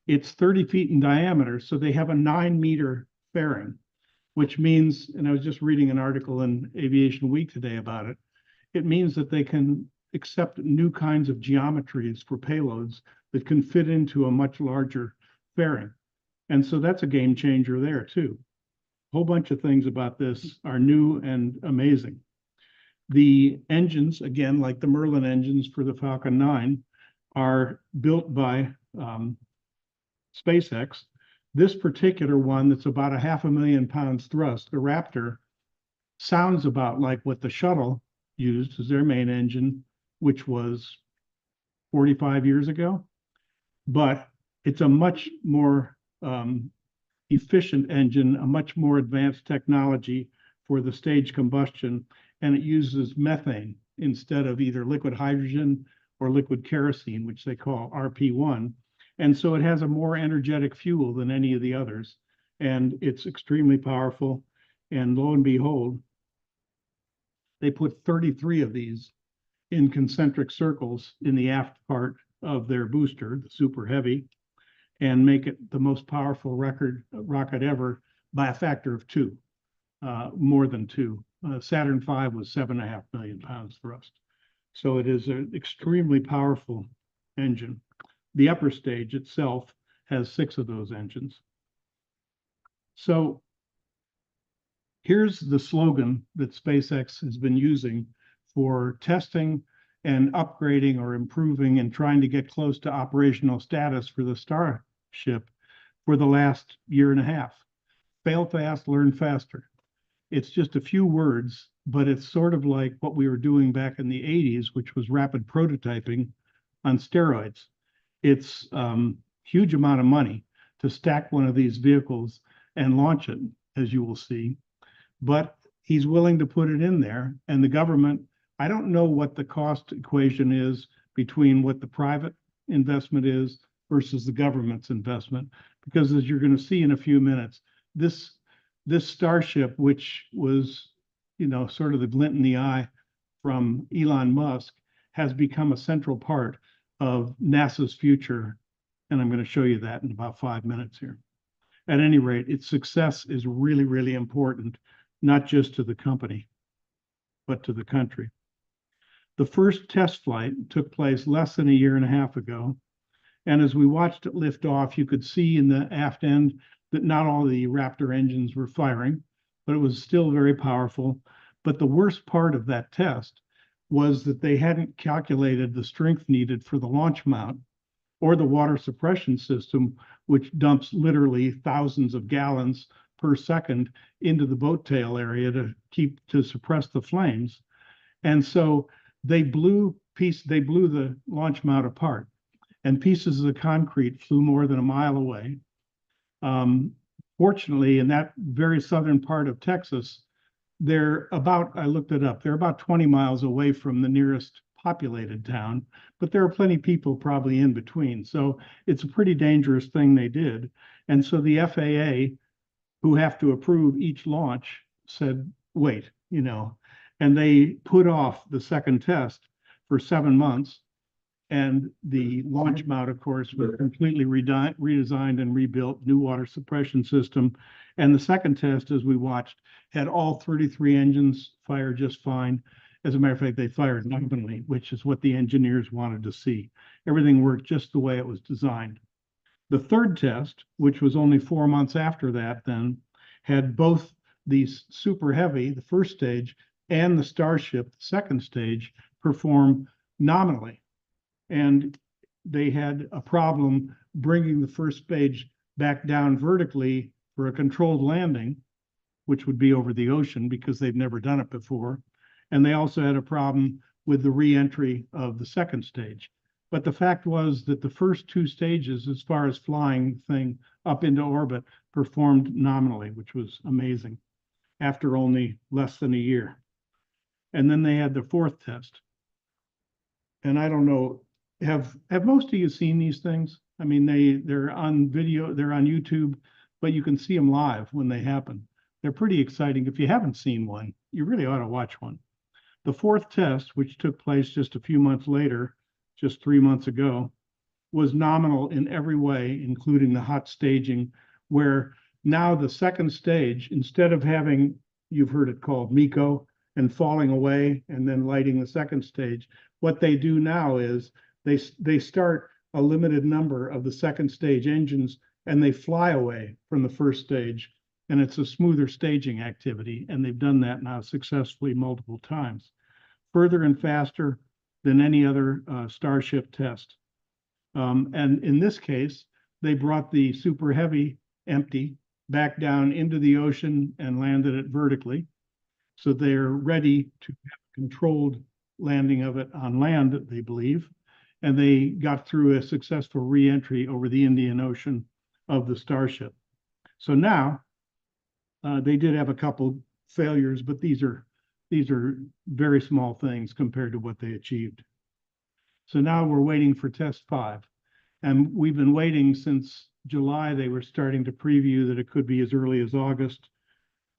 It's 30 feet in diameter, so they have a 9-meter fairing, which means, and I was just reading an article in Aviation Week today about it, it means that they can accept new kinds of geometries for payloads that can fit into a much larger fairing. And so that's a game changer there too. A whole bunch of things about this are new and amazing. The engines, again, like the Merlin engines for the Falcon 9, are built by SpaceX. This particular one, that's about 500,000 pounds thrust, the Raptor, sounds about like what the shuttle used as their main engine, which was 45 years ago. But it's a much more efficient engine, a much more advanced technology for the stage combustion, and it uses methane instead of either liquid hydrogen or liquid kerosene, which they call RP1. And so it has a more energetic fuel than any of the others, and it's extremely powerful. And lo and behold, they put 33 of these in concentric circles in the aft part of their booster, the Super Heavy, and make it the most powerful rocket ever by a factor of 2. more than 2. Saturn V was 7.5 million pounds thrust. So it is an extremely powerful engine. The upper stage itself has 6 of those engines. So here's the slogan that SpaceX has been using for testing and upgrading or improving and trying to get close to operational status for the Starship for the last year and a half. Fail fast, learn faster. It's just a few words, but it's sort of like what we were doing back in the 80s, which was rapid prototyping on steroids. It's huge amount of money to stack one of these vehicles and launch it, as you will see. But he's willing to put it in there, and the government, I don't know what the cost equation is between what the private investment is versus the government's investment, because as you're going to see in a few minutes, this Starship, which was, sort of the glint in the eye from Elon Musk, has become a central part of NASA's future. And I'm going to show you that in about 5 minutes here. At any rate, its success is really, really important, not just to the company, but to the country. The first test flight took place less than a year and a half ago. And as we watched it lift off, you could see in the aft end that not all the Raptor engines were firing, but it was still very powerful. But the worst part of that test was that they hadn't calculated the strength needed for the launch mount or the water suppression system, which dumps literally thousands of gallons per second into the boat tail area to suppress the flames. And so they blew the launch mount apart, and pieces of the concrete flew more than a mile away. Fortunately, in that very southern part of Texas, I looked it up, they're about 20 miles away from the nearest populated town, but there are plenty of people probably in between. So it's a pretty dangerous thing they did. And so the FAA, who have to approve each launch, said, wait, and they put off the second test for 7 months. And the launch mount, of course, was completely redesigned and rebuilt, new water suppression system. And the second test, as we watched, had all 33 engines fire just fine. As a matter of fact, they fired nominally, which is what the engineers wanted to see. Everything worked just the way it was designed. The third test, which was only 4 months after that then, had both these Super Heavy, the first stage, and the Starship, the second stage, perform nominally. And they had a problem bringing the first stage back down vertically for a controlled landing, which would be over the ocean because they've never done it before. And they also had a problem with the re-entry of the second stage. But the fact was that the first 2 stages, as far as flying the thing up into orbit, performed nominally, which was amazing, after only less than a year. And then they had the fourth test. And I don't know, have most of you seen these things? I mean, they're on video, they're on YouTube, but you can see them live when they happen. They're pretty exciting. If you haven't seen one, you really ought to watch one. The fourth test, which took place just a few months later, just 3 months ago, was nominal in every way, including the hot staging, where now the second stage, instead of having, you've heard it called MECO, and falling away and then lighting the second stage, what they do now is they start a limited number of the second stage engines and they fly away from the first stage, and it's a smoother staging activity, and they've done that now successfully multiple times, further and faster than any other Starship test. And in this case, they brought the Super Heavy empty back down into the ocean and landed it vertically. So they're ready to have a controlled landing of it on land, they believe. And they got through a successful re-entry over the Indian Ocean of the Starship. So now they did have a couple failures, but these are very small things compared to what they achieved. So now we're waiting for test 5. And we've been waiting since July. They were starting to preview that it could be as early as August.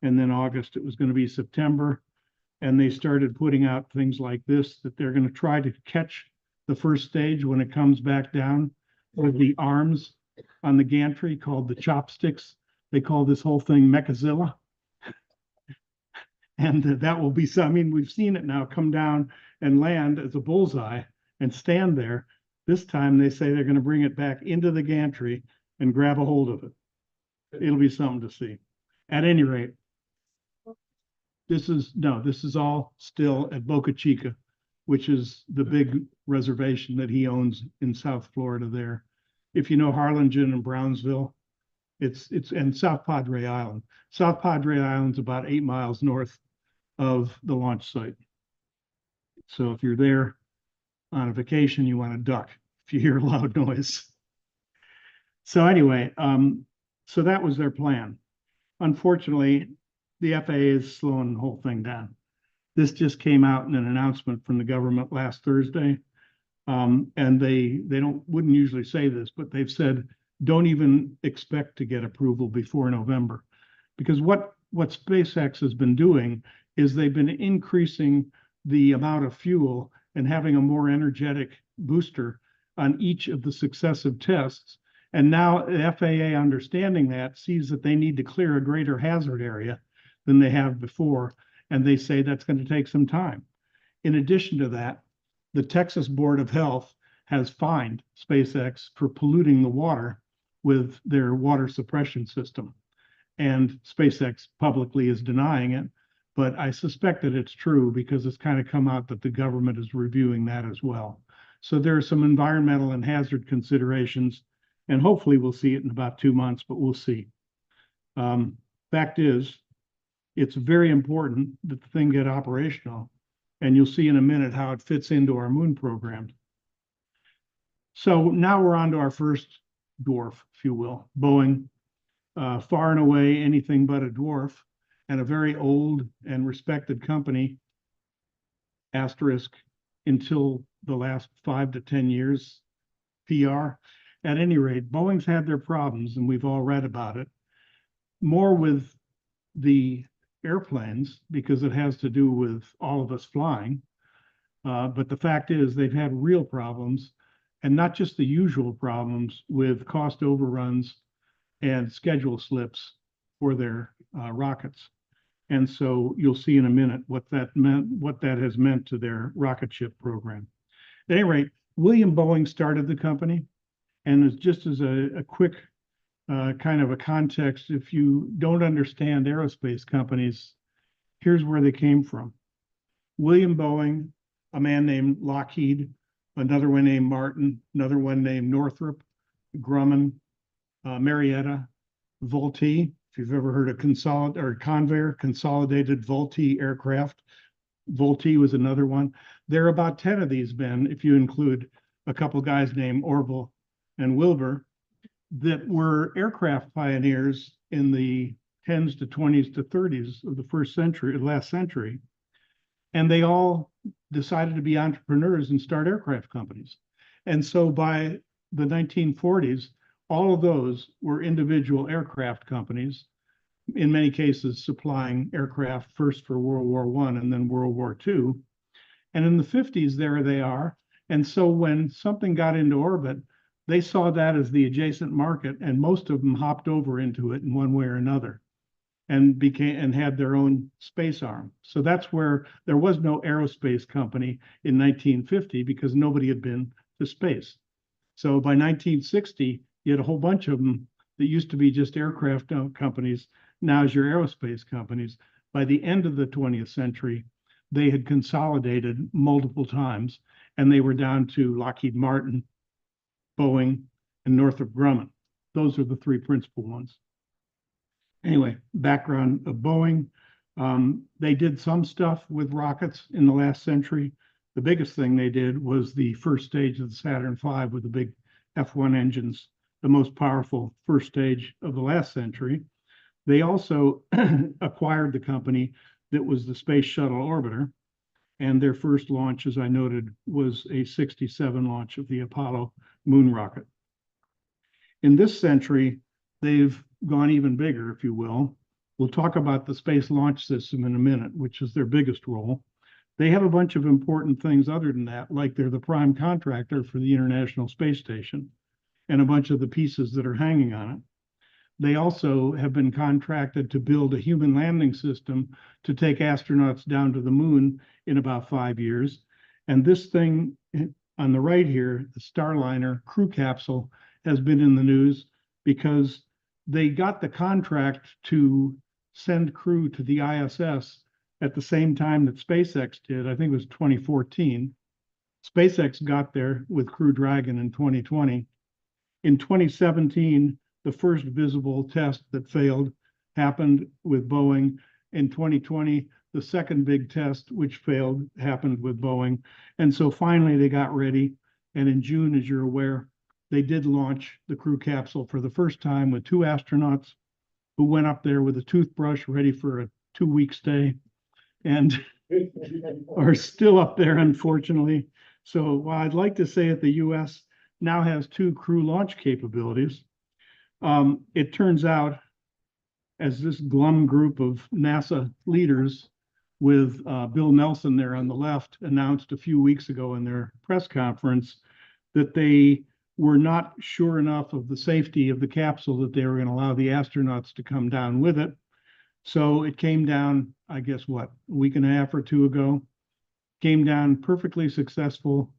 And then August, it was going to be September. And they started putting out things like this, that they're going to try to catch the first stage when it comes back down with the arms on the gantry called the chopsticks. They call this whole thing Mechazilla. And that will be, I mean, we've seen it now come down and land as a bullseye and stand there. This time they say they're going to bring it back into the gantry and grab a hold of it. It'll be something to see. At any rate, this is all still at Boca Chica, which is the big reservation that he owns in South Florida there. If you know Harlingen and Brownsville, it's and South Padre Island. South Padre Island's about 8 miles north of the launch site. So if you're there on a vacation, you want to duck if you hear a loud noise. So anyway, so that was their plan. Unfortunately, the FAA is slowing the whole thing down. This just came out in an announcement from the government last Thursday. And they wouldn't usually say this, but they've said, don't even expect to get approval before November. Because what SpaceX has been doing is they've been increasing the amount of fuel and having a more energetic booster on each of the successive tests. And now the FAA, understanding that, sees that they need to clear a greater hazard area than they have before. And they say that's going to take some time. In addition to that, the Texas Board of Health has fined SpaceX for polluting the water with their water suppression system. And SpaceX publicly is denying it, but I suspect that it's true because it's kind of come out that the government is reviewing that as well. So there are some environmental and hazard considerations, and hopefully we'll see it in about 2 months, but we'll see. Fact is, it's very important that the thing get operational, and you'll see in a minute how it fits into our moon program. So now we're on to our first dwarf, if you will, Boeing. Far and away anything but a dwarf, and a very old and respected company, asterisk, until the last 5 to 10 years PR. At any rate, Boeing's had their problems, and we've all read about it. More with the airplanes, because it has to do with all of us flying. But the fact is they've had real problems, and not just the usual problems with cost overruns and schedule slips for their rockets. And so you'll see in a minute what that meant, what that has meant to their rocket ship program. At any rate, William Boeing started the company, and it's just as a quick kind of a context, if you don't understand aerospace companies, here's where they came from. William Boeing, a man named Lockheed, another one named Martin, another one named Northrop, Grumman, Marietta, Vultee. If you've ever heard of Convair, Consolidated Vultee Aircraft, Vultee was another one. There are about 10 of these men, if you include a couple guys named Orville and Wilbur, that were aircraft pioneers in the 10s to 20s to 30s of the last century. And they all decided to be entrepreneurs and start aircraft companies. And so by the 1940s, all of those were individual aircraft companies, in many cases supplying aircraft first for World War I and then World War II. And in the 50s, there they are. And so when something got into orbit, they saw that as the adjacent market, and most of them hopped over into it in one way or another and had their own space arm. So that's where there was no aerospace company in 1950 because nobody had been to space. So by 1960, you had a whole bunch of them that used to be just aircraft companies. Now is your aerospace companies. By the end of the 20th century, they had consolidated multiple times, and they were down to Lockheed Martin, Boeing, and Northrop Grumman. Those are the three principal ones. Anyway, background of Boeing. They did some stuff with rockets in the last century. The biggest thing they did was the first stage of the Saturn V with the big F1 engines, the most powerful first stage of the last century. They also acquired the company that was the Space Shuttle Orbiter, and their first launch, as I noted, was a 67 launch of the Apollo moon rocket. In this century, they've gone even bigger, if you will. We'll talk about the Space Launch System in a minute, which is their biggest role. They have a bunch of important things other than that, like they're the prime contractor for the International Space Station and a bunch of the pieces that are hanging on it. they also have been contracted to build a human landing system to take astronauts down to the moon in about 5 years. And this thing on the right here, the Starliner crew capsule, has been in the news because they got the contract to send crew to the ISS at the same time that SpaceX did. I think it was 2014. SpaceX got there with Crew Dragon in 2020. In 2017, the first visible test that failed happened with Boeing. In 2020, the second big test, which failed, happened with Boeing. And so finally they got ready. And in June, as you're aware, they did launch the crew capsule for the first time with 2 astronauts who went up there with a toothbrush ready for a 2-week stay and are still up there, unfortunately. So while I'd like to say that the US now has 2 crew launch capabilities, it turns out, as this glum group of NASA leaders with Bill Nelson there on the left announced a few weeks ago in their press conference, that they were not sure enough of the safety of the capsule that they were going to allow the astronauts to come down with it. So it came down, I guess, what, a week and a half or 2 ago, came down perfectly successful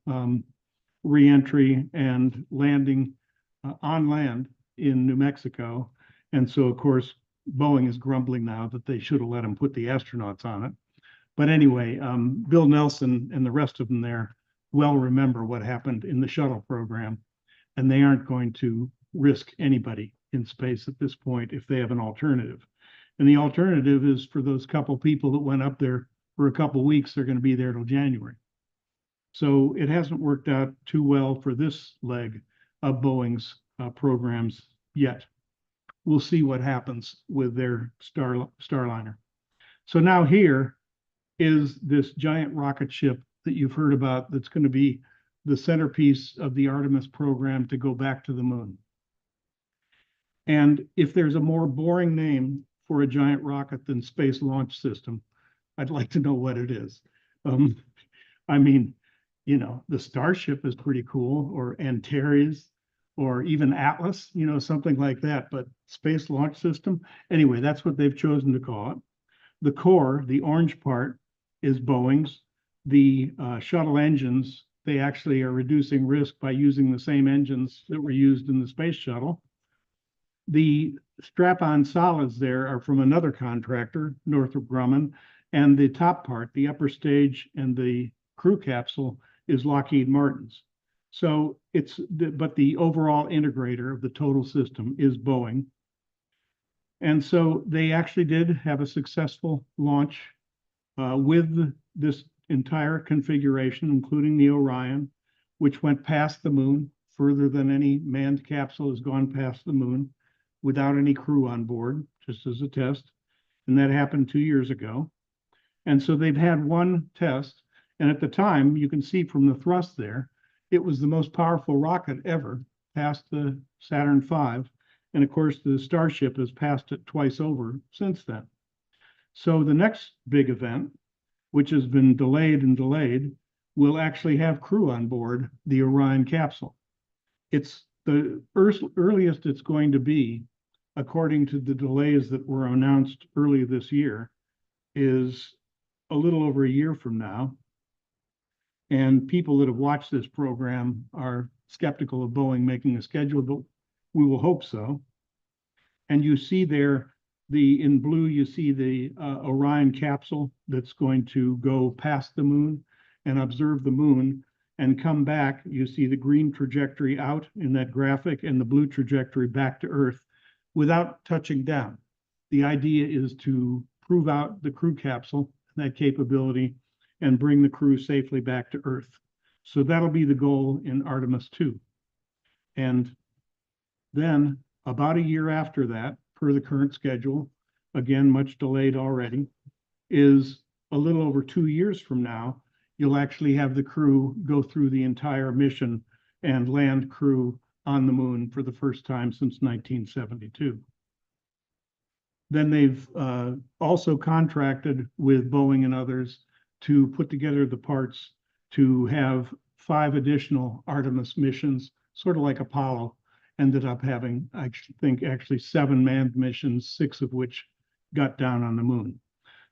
re-entry and landing on land in New Mexico. And so, of course, Boeing is grumbling now that they should have let them put the astronauts on it. But anyway, Bill Nelson and the rest of them there well remember what happened in the shuttle program, and they aren't going to risk anybody in space at this point if they have an alternative. And the alternative is for those couple people that went up there for a couple weeks, they're going to be there till January. So it hasn't worked out too well for this leg of Boeing's programs yet. We'll see what happens with their Starliner. So now here is this giant rocket ship that you've heard about that's going to be the centerpiece of the Artemis program to go back to the moon. And if there's a more boring name for a giant rocket than Space Launch System, I'd like to know what it is. I mean, you know, the Starship is pretty cool, or Antares, or even Atlas, you know, something like that. But Space Launch System, anyway, that's what they've chosen to call it. The core, the orange part, is Boeing's. The shuttle engines, they actually are reducing risk by using the same engines that were used in the space shuttle. The strap-on solids there are from another contractor, Northrop Grumman, and the top part, the upper stage and the crew capsule, is Lockheed Martin's. So but the overall integrator of the total system is Boeing. And so they actually did have a successful launch with this entire configuration, including the Orion, which went past the moon further than any manned capsule has gone past the moon without any crew on board, just as a test. And that happened 2 years ago. And so they've had one test. And at the time, you can see from the thrust there, it was the most powerful rocket ever past the Saturn V. And of course, the Starship has passed it twice over since then. So the next big event, which has been delayed and delayed, will actually have crew on board the Orion capsule. It's the earliest it's going to be, according to the delays that were announced early this year, is a little over a year from now. And people that have watched this program are skeptical of Boeing making a schedule, but we will hope so. And you see there, in blue, you see the Orion capsule that's going to go past the moon and observe the moon and come back. You see the green trajectory out in that graphic and the blue trajectory back to Earth without touching down. The idea is to prove out the crew capsule, that capability, and bring the crew safely back to Earth. So that'll be the goal in Artemis 2. And then about a year after that, per the current schedule, again, much delayed already, is a little over 2 years from now, you'll actually have the crew go through the entire mission and land crew on the moon for the first time since 1972. Then they've also contracted with Boeing and others to put together the parts to have 5 additional Artemis missions, sort of like Apollo. ended up having, I think, actually 7 manned missions, 6 of which got down on the moon.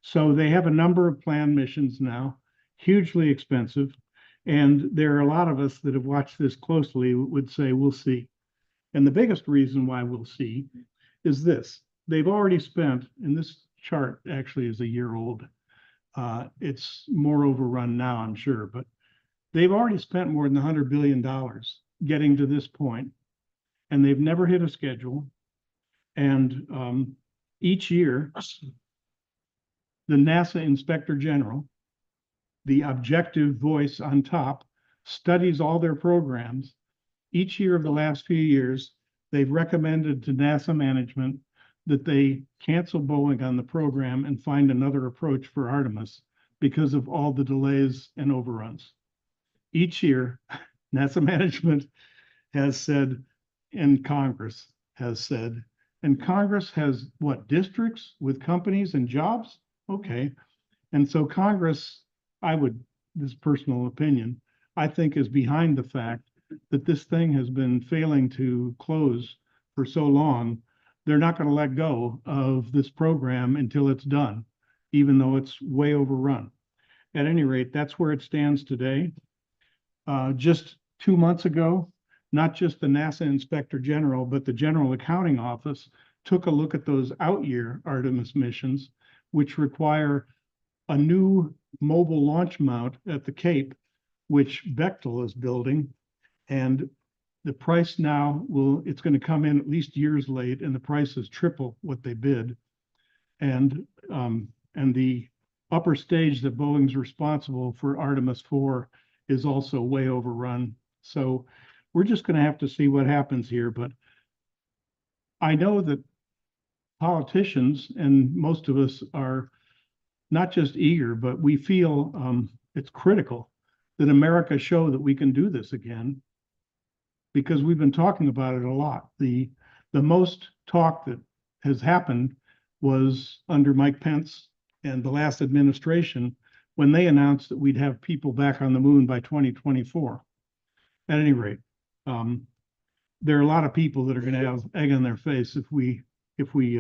So they have a number of planned missions now, hugely expensive. And there are a lot of us that have watched this closely would say, we'll see. And the biggest reason why we'll see is this. They've already spent, and this chart actually is a year old. It's more overrun now, I'm sure, but they've already spent more than $100 billion getting to this point, and they've never hit a schedule. And each year, the NASA Inspector General, the objective voice on top, studies all their programs. Each year of the last few years, they've recommended to NASA management that they cancel Boeing on the program and find another approach for Artemis because of all the delays and overruns. Each year, NASA management has said, and Congress has said, and Congress has what, districts with companies and jobs? Okay. And so Congress, this personal opinion, I think is behind the fact that this thing has been failing to close for so long. They're not going to let go of this program until it's done, even though it's way overrun. At any rate, that's where it stands today. Just 2 months ago, not just the NASA Inspector General, but the General Accounting Office took a look at those out-year Artemis missions, which require a new mobile launch mount at the Cape, which Bechtel is building. And the price now it's going to come in at least years late, and the price is triple what they bid. And the upper stage that Boeing's responsible for Artemis 4 is also way overrun. So we're just going to have to see what happens here. But I know that politicians, and most of us are not just eager, but we feel it's critical that America show that we can do this again, because we've been talking about it a lot. The most talk that has happened was under Mike Pence and the last administration, when they announced that we'd have people back on the moon by 2024. At any rate, there are a lot of people that are going to have egg on their face if we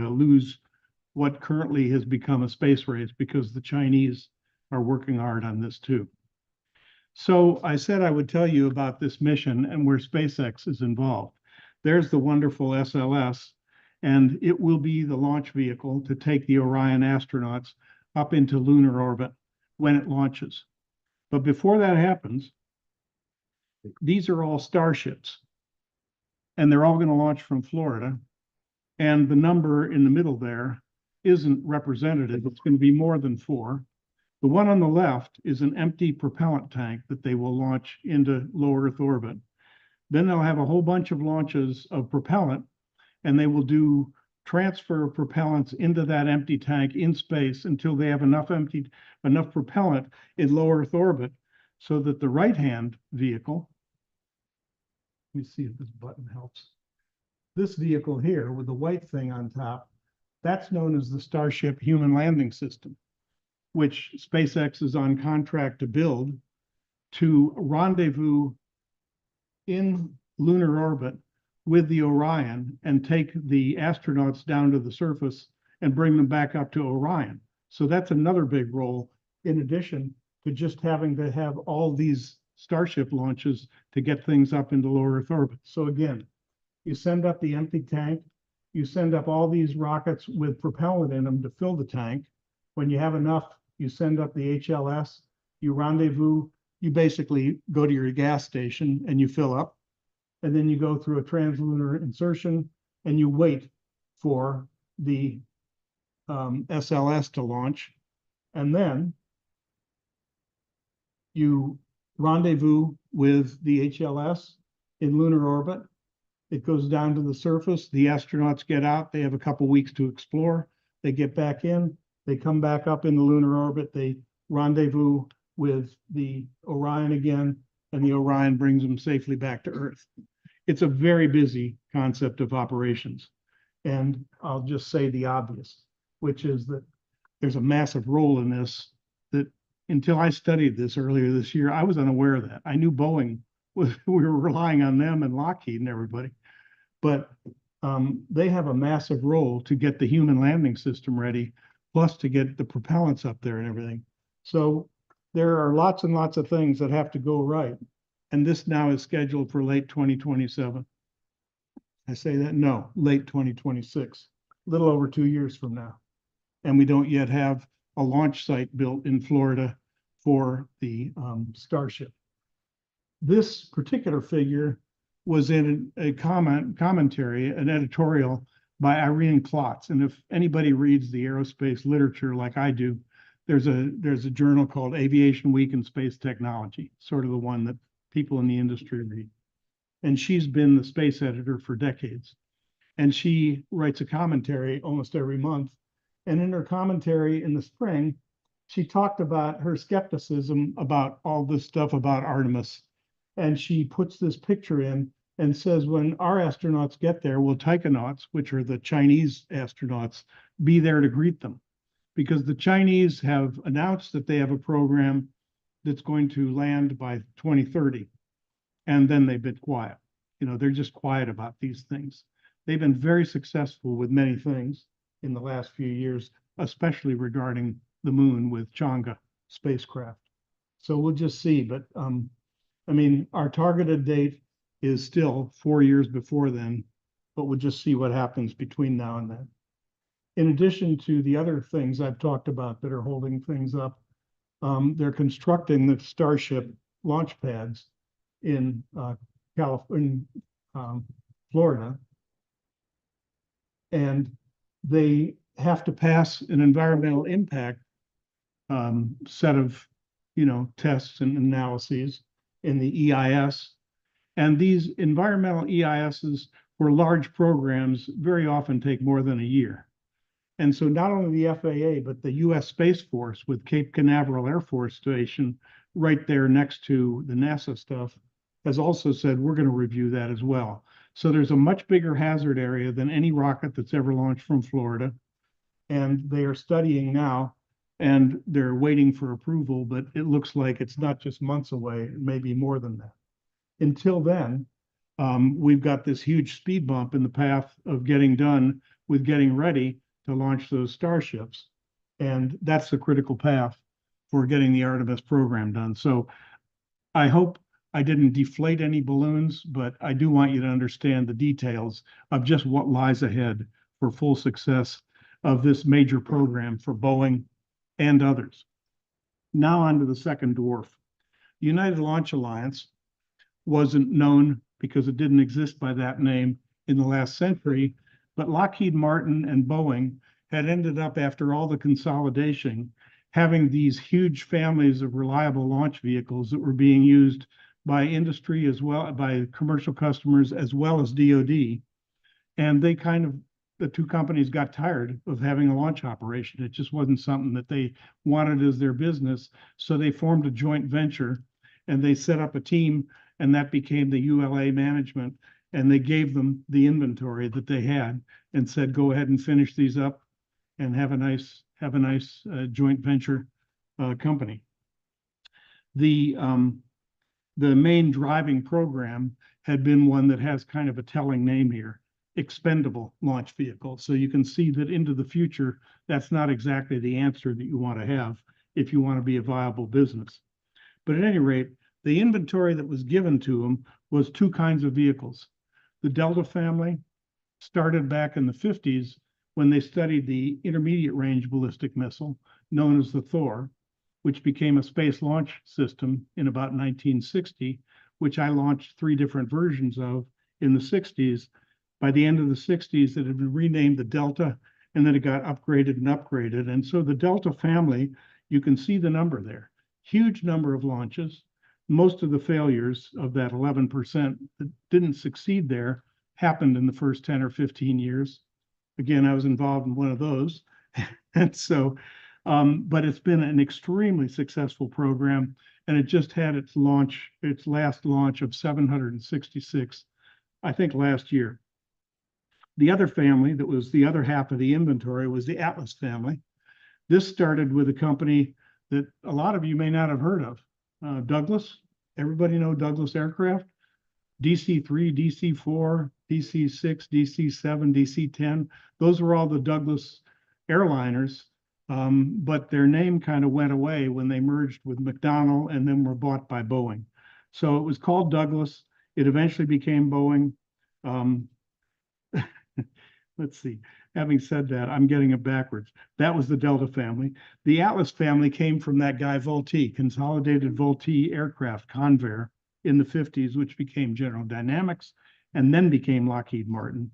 lose what currently has become a space race, because the Chinese are working hard on this too. So I said I would tell you about this mission and where SpaceX is involved. There's the wonderful SLS, and it will be the launch vehicle to take the Orion astronauts up into lunar orbit when it launches. But before that happens, these are all starships, and they're all going to launch from Florida. And the number in the middle there isn't representative. It's going to be more than 4. The one on the left is an empty propellant tank that they will launch into low Earth orbit. Then they'll have a whole bunch of launches of propellant, and they will do transfer of propellants into that empty tank in space until they have enough propellant in low Earth orbit, so that the right-hand vehicle, let me see if this button helps. This vehicle here with the white thing on top, that's known as the Starship Human Landing System, which SpaceX is on contract to build to rendezvous in lunar orbit with the Orion and take the astronauts down to the surface and bring them back up to Orion. So that's another big role, in addition to just having to have all these Starship launches to get things up into low Earth orbit. So again, you send up the empty tank, you send up all these rockets with propellant in them to fill the tank. When you have enough, you send up the HLS, you rendezvous, you basically go to your gas station and you fill up. And then you go through a translunar insertion and you wait for the SLS to launch. And then you rendezvous with the HLS in lunar orbit. It goes down to the surface. The astronauts get out. They have a couple weeks to explore. They get back in. They come back up in the lunar orbit. They rendezvous with the Orion again, and the Orion brings them safely back to Earth. It's a very busy concept of operations. And I'll just say the obvious, which is that there's a massive role in this that until I studied this earlier this year, I was unaware of that. I knew Boeing we were relying on them and Lockheed and everybody. But they have a massive role to get the human landing system ready, plus to get the propellants up there and everything. So there are lots and lots of things that have to go right. And this now is scheduled for late 2027. I say that, no, late 2026, a little over 2 years from now. And we don't yet have a launch site built in Florida for the Starship. This particular figure was in a commentary, an editorial by Irene Klotz. And if anybody reads the aerospace literature like I do, there's a journal called Aviation Week in Space Technology, sort of the one that people in the industry read. And she's been the space editor for decades. And she writes a commentary almost every month. And in her commentary in the spring, she talked about her skepticism about all this stuff about Artemis. And she puts this picture in and says, when our astronauts get there, will taikonauts, which are the Chinese astronauts, be there to greet them? Because the Chinese have announced that they have a program that's going to land by 2030. And then they've been quiet. You know, they're just quiet about these things. They've been very successful with many things in the last few years, especially regarding the moon with Chang'e spacecraft. So we'll just see. But I mean, our targeted date is still 4 years before then, but we'll just see what happens between now and then. In addition to the other things I've talked about that are holding things up, they're constructing the Starship launch pads in California, Florida, and they have to pass an environmental impact set of, tests and analyses in the EIS. And these environmental EISs for large programs very often take more than a year. And so not only the FAA, but the US Space Force with Cape Canaveral Air Force Station right there next to the NASA stuff has also said, we're going to review that as well. So there's a much bigger hazard area than any rocket that's ever launched from Florida. And they are studying now, and they're waiting for approval, but it looks like it's not just months away, maybe more than that. Until then, we've got this huge speed bump in the path of getting done with getting ready to launch those Starships. And that's the critical path for getting the Artemis program done. So I hope I didn't deflate any balloons, but I do want you to understand the details of just what lies ahead for full success of this major program for Boeing and others. Now on to the second dwarf. The United Launch Alliance wasn't known because it didn't exist by that name in the last century, but Lockheed Martin and Boeing had ended up, after all the consolidation, having these huge families of reliable launch vehicles that were being used by industry as well, by commercial customers as well as DoD. And they the two companies got tired of having a launch operation. It just wasn't something that they wanted as their business. So they formed a joint venture and they set up a team, and that became the ULA management. And they gave them the inventory that they had and said, go ahead and finish these up and have a nice joint venture company. The main driving program had been one that has kind of a telling name here, expendable launch vehicle. So you can see that into the future, that's not exactly the answer that you want to have if you want to be a viable business. But at any rate, the inventory that was given to them was two kinds of vehicles. The Delta family started back in the 50s when they studied the intermediate range ballistic missile known as the Thor, which became a space launch system in about 1960, which I launched 3 different versions of in the 60s. By the end of the 60s, it had been renamed the Delta, and then it got upgraded and upgraded. And so the Delta family, you can see the number there, huge number of launches. Most of the failures of that 11% that didn't succeed there happened in the first 10 or 15 years. Again, I was involved in one of those. And so, but it's been an extremely successful program, and it just had its last launch of 766, I think last year. The other family that was the other half of the inventory was the Atlas family. This started with a company that a lot of you may not have heard of, Douglas. Everybody know Douglas Aircraft? DC-3, DC-4, DC-6, DC-7, DC-10. Those were all the Douglas airliners. But their name kind of went away when they merged with McDonnell and then were bought by Boeing. So it was called Douglas. It eventually became Boeing. Let's see. Having said that, I'm getting it backwards. That was the Delta family. The Atlas family came from that guy Vultee, Consolidated Vultee Aircraft, Convair, in the 50s, which became General Dynamics and then became Lockheed Martin.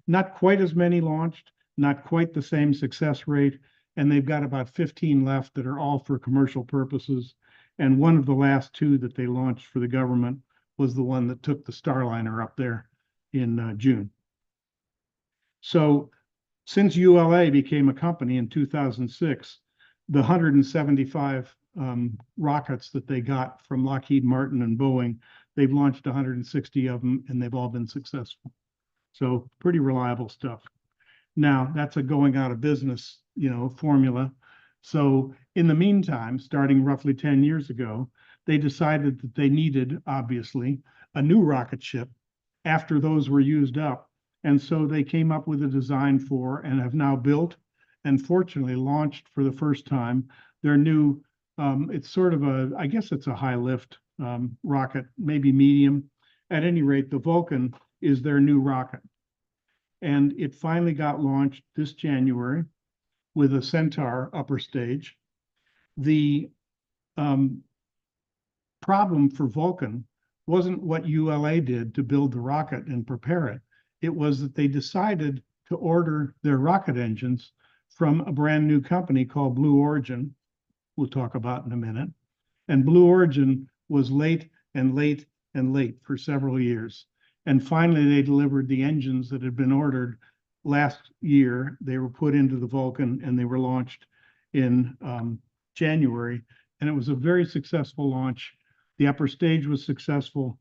Not quite as many launched, not quite the same success rate, and they've got about 15 left that are all for commercial purposes. And one of the last two that they launched for the government was the one that took the Starliner up there in June. So since ULA became a company in 2006, the 175 rockets that they got from Lockheed Martin and Boeing, they've launched 160 of them and they've all been successful. So pretty reliable stuff. Now that's a going out of business, formula. So in the meantime, starting roughly 10 years ago, they decided that they needed, obviously, a new rocket ship after those were used up. And so they came up with a design for and have now built and fortunately launched for the first time their new, it's sort of I guess it's a high lift rocket, maybe medium. At any rate, the Vulcan is their new rocket. And it finally got launched this January with a Centaur upper stage. The problem for Vulcan wasn't what ULA did to build the rocket and prepare it. It was that they decided to order their rocket engines from a brand new company called Blue Origin, we'll talk about in a minute. And Blue Origin was late and late and late for several years. And finally, they delivered the engines that had been ordered last year. They were put into the Vulcan and they were launched in January. And it was a very successful launch. The upper stage was successful.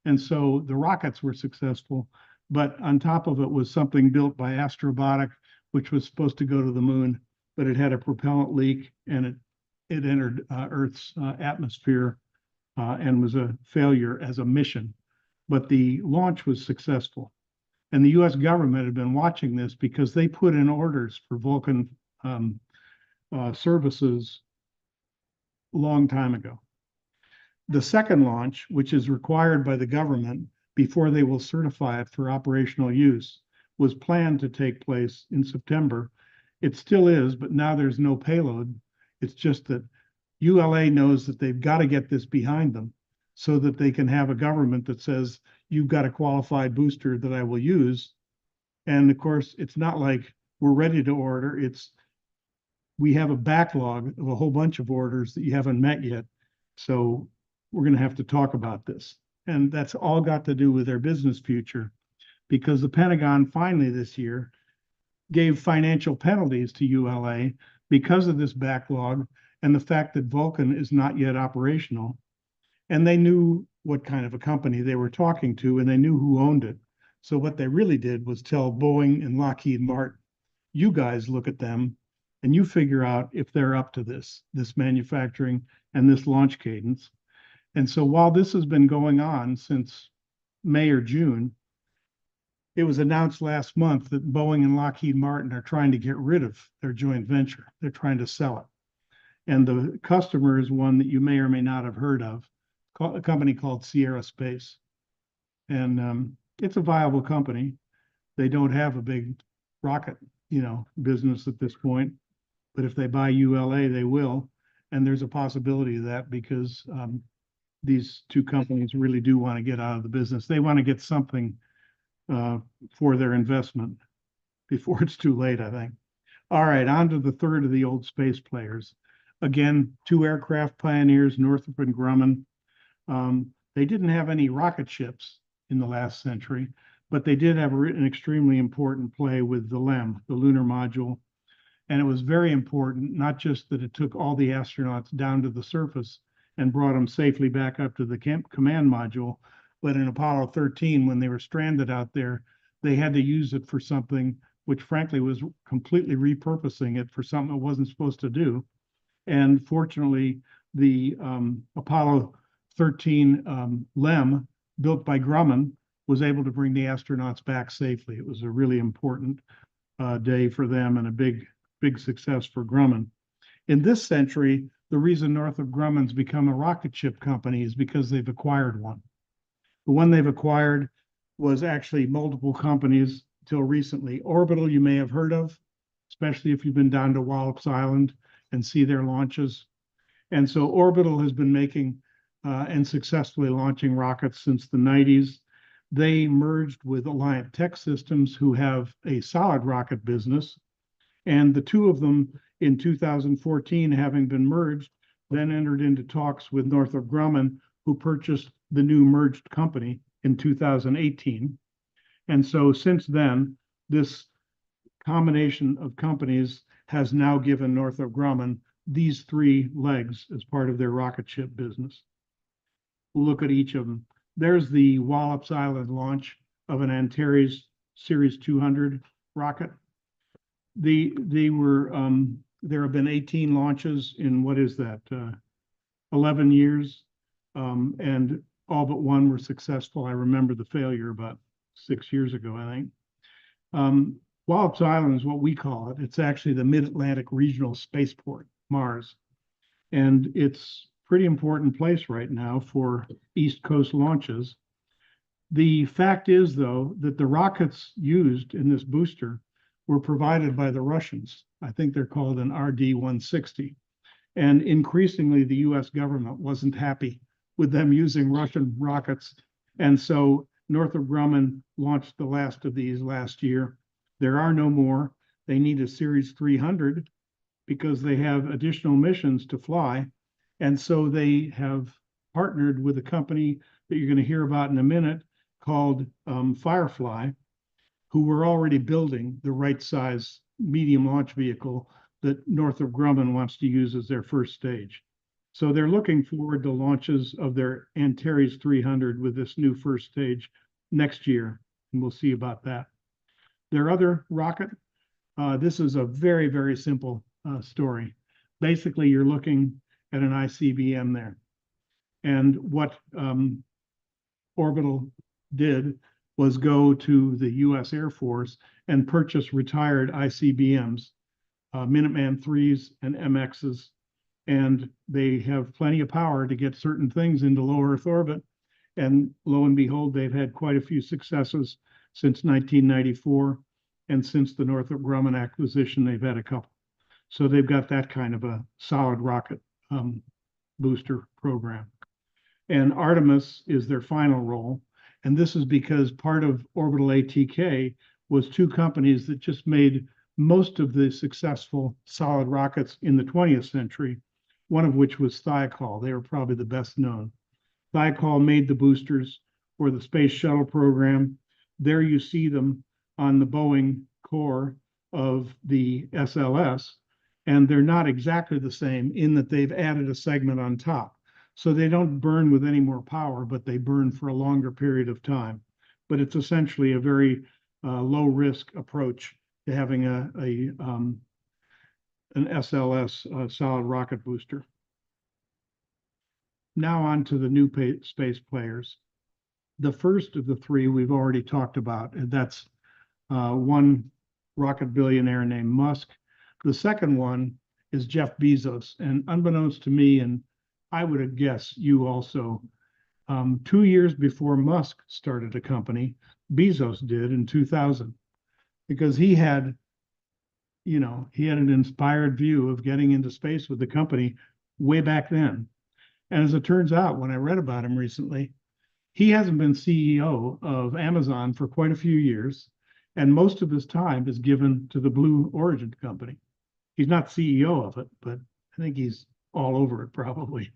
And so the rockets were successful. But on top of it was something built by Astrobotic, which was supposed to go to the moon, but it had a propellant leak and it entered Earth's atmosphere and was a failure as a mission. But the launch was successful. And the US government had been watching this because they put in orders for Vulcan services a long time ago. The second launch, which is required by the government before they will certify it for operational use, was planned to take place in September. It still is, but now there's no payload. It's just that ULA knows that they've got to get this behind them so that they can have a government that says, you've got a qualified booster that I will use. And of course, it's not like we're ready to order. We have a backlog of a whole bunch of orders that you haven't met yet. So we're going to have to talk about this. And that's all got to do with their business future, because the Pentagon finally this year gave financial penalties to ULA because of this backlog and the fact that Vulcan is not yet operational. And they knew what kind of a company they were talking to, and they knew who owned it. So what they really did was tell Boeing and Lockheed Martin, you guys look at them and you figure out if they're up to this manufacturing and this launch cadence. And so while this has been going on since May or June, it was announced last month that Boeing and Lockheed Martin are trying to get rid of their joint venture. They're trying to sell it. And the customer is one that you may or may not have heard of, a company called Sierra Space. And it's a viable company. They don't have a big rocket, business at this point. But if they buy ULA, they will. And there's a possibility of that because these two companies really do want to get out of the business. They want to get something for their investment before it's too late, I think. All right, on to the third of the old space players. Again, two aircraft pioneers, Northrop and Grumman. They didn't have any rocket ships in the last century, but they did have an extremely important play with the LEM, the lunar module. And it was very important, not just that it took all the astronauts down to the surface and brought them safely back up to the command module, but in Apollo 13, when they were stranded out there, they had to use it for something which frankly was completely repurposing it for something it wasn't supposed to do. And fortunately, the Apollo 13 LEM built by Grumman, was able to bring the astronauts back safely. It was a really important day for them and a big success for Grumman. In this century, the reason Northrop Grumman's become a rocket ship company is because they've acquired one. The one they've acquired was actually multiple companies till recently. Orbital, you may have heard of, especially if you've been down to Wallops Island and see their launches. And so Orbital has been making and successfully launching rockets since the 90s. They merged with Alliant Tech Systems, who have a solid rocket business. And the two of them in 2014, having been merged, then entered into talks with Northrop Grumman, who purchased the new merged company in 2018. And so since then, this combination of companies has now given Northrop Grumman these three legs as part of their rocket ship business. We'll look at each of them. There's the Wallops Island launch of an Antares Series 200 rocket. There have been 18 launches in, what is that, 11 years, and all but one were successful. I remember the failure about 6 years ago, I think. Wallops Island is what we call it. It's actually the Mid-Atlantic Regional Spaceport, Mars. And it's a pretty important place right now for East Coast launches. The fact is, though, that the rockets used in this booster were provided by the Russians. I think they're called an RD-160. And increasingly, the US government wasn't happy with them using Russian rockets. And so Northrop Grumman launched the last of these last year. There are no more. They need a Series 300 because they have additional missions to fly. And so they have partnered with a company that you're going to hear about in a minute called Firefly, who were already building the right size medium launch vehicle that Northrop Grumman wants to use as their first stage. So they're looking forward to launches of their Antares 300 with this new first stage next year, and we'll see about that. Their other rocket, this is a very, very simple story. Basically, you're looking at an ICBM there. And what Orbital did was go to the US Air Force and purchase retired ICBMs, Minuteman 3s and MXs, and they have plenty of power to get certain things into low Earth orbit. And lo and behold, they've had quite a few successes since 1994. And since the Northrop Grumman acquisition, they've had a couple. So they've got that kind of a solid rocket booster program. And Artemis is their final role. And this is because part of Orbital ATK was two companies that just made most of the successful solid rockets in the 20th century, one of which was Thiokol. They were probably the best known. Thiokol made the boosters for the Space Shuttle program. There you see them on the Boeing core of the SLS, and they're not exactly the same in that they've added a segment on top. So they don't burn with any more power, but they burn for a longer period of time. But it's essentially a very low risk approach to having an SLS solid rocket booster. Now on to the new space players. The first of the three we've already talked about, and that's one rocket billionaire named Musk. The second one is Jeff Bezos, and unbeknownst to me, and I would have guessed you also, 2 years before Musk started a company, Bezos did in 2000, because he had an inspired view of getting into space with the company way back then. And as it turns out, when I read about him recently, he hasn't been CEO of Amazon for quite a few years, and most of his time is given to the Blue Origin company. He's not CEO of it, but I think he's all over it probably.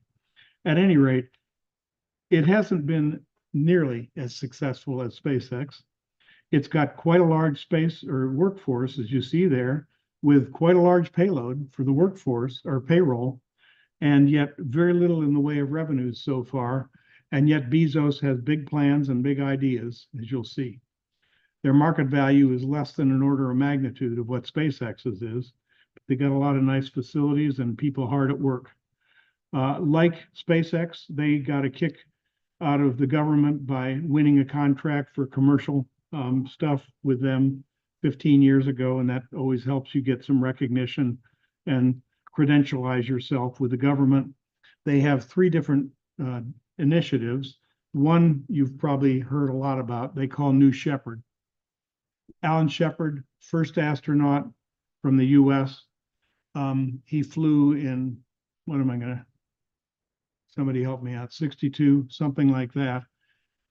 At any rate, it hasn't been nearly as successful as SpaceX. It's got quite a large space or workforce, as you see there, with quite a large payload for the workforce or payroll, and yet very little in the way of revenues so far. And yet Bezos has big plans and big ideas, as you'll see. Their market value is less than an order of magnitude of what SpaceX's is. They got a lot of nice facilities and people hard at work. Like SpaceX, they got a kick out of the government by winning a contract for commercial stuff with them 15 years ago, and that always helps you get some recognition and credentialize yourself with the government. They have 3 different initiatives. One you've probably heard a lot about, they call New Shepard. Alan Shepard, first astronaut from the US. He flew in, somebody help me out, 62, something like that.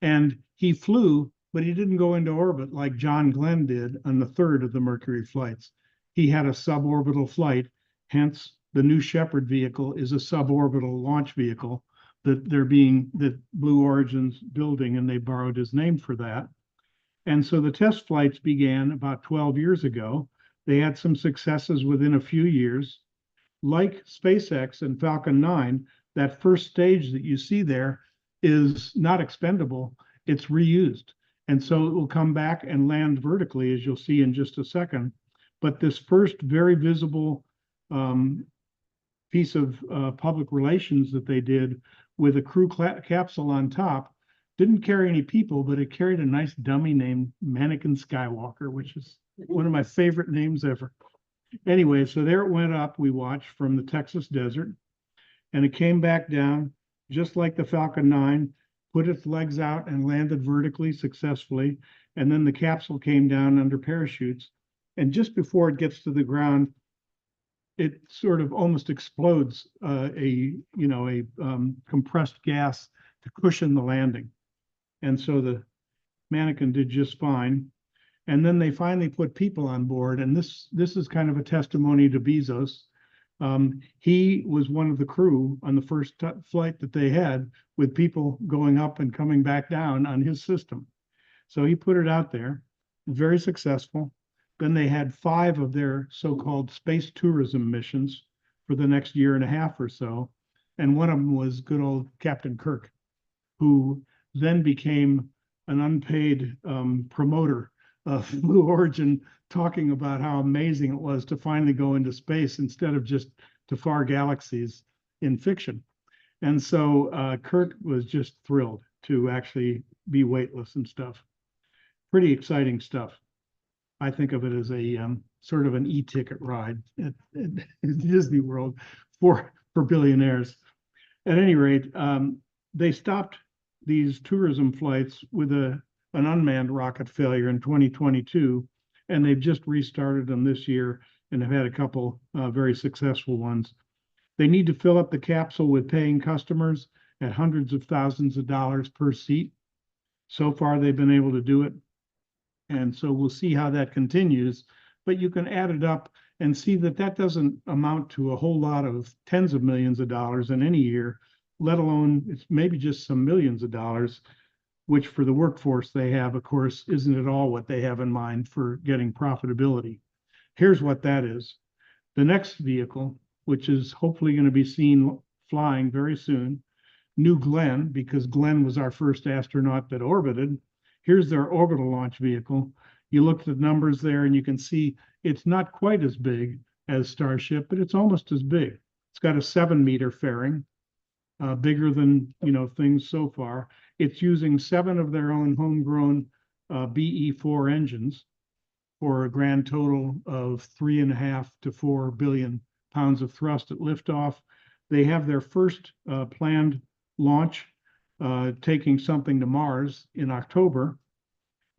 And he flew, but he didn't go into orbit like John Glenn did on the 3rd of the Mercury flights. He had a suborbital flight, hence the New Shepard vehicle is a suborbital launch vehicle that Blue Origin's building, and they borrowed his name for that. And so the test flights began about 12 years ago. They had some successes within a few years. Like SpaceX and Falcon 9, that first stage that you see there is not expendable, it's reused. And so it will come back and land vertically, as you'll see in just a second. But this first very visible piece of public relations that they did with a crew capsule on top didn't carry any people, but it carried a nice dummy named Mannequin Skywalker, which is one of my favorite names ever. Anyway, so there it went up, we watched from the Texas desert, and it came back down just like the Falcon 9, put its legs out and landed vertically successfully. And then the capsule came down under parachutes. And just before it gets to the ground, it sort of almost explodes a compressed gas to cushion the landing. And so the mannequin did just fine. And then they finally put people on board. And this is kind of a testimony to Bezos. He was one of the crew on the first flight that they had, with people going up and coming back down on his system. So he put it out there, very successful. Then they had 5 of their so-called space tourism missions for the next year and a half or so. And one of them was good old Captain Kirk, who then became an unpaid promoter of Blue Origin, talking about how amazing it was to finally go into space instead of just to far galaxies in fiction. And so Kurt was just thrilled to actually be weightless and stuff. Pretty exciting stuff. I think of it as a sort of an e-ticket ride at Disney World for billionaires. At any rate, they stopped these tourism flights with an unmanned rocket failure in 2022, and they've just restarted them this year and have had a couple very successful ones. They need to fill up the capsule with paying customers at hundreds of thousands of dollars per seat. So far, they've been able to do it. And so we'll see how that continues. But you can add it up and see that that doesn't amount to a whole lot of tens of millions of dollars in any year, let alone it's maybe just some millions of dollars, which for the workforce they have, of course, isn't at all what they have in mind for getting profitability. Here's what that is. The next vehicle, which is hopefully going to be seen flying very soon, New Glenn, because Glenn was our first astronaut that orbited. Here's their orbital launch vehicle. You look at the numbers there and you can see it's not quite as big as Starship, but it's almost as big. It's got a 7-meter fairing, bigger than things so far. It's using 7 of their own homegrown BE4 engines for a grand total of 3.5 to 4 billion pounds of thrust at liftoff. They have their first planned launch, taking something to Mars in October.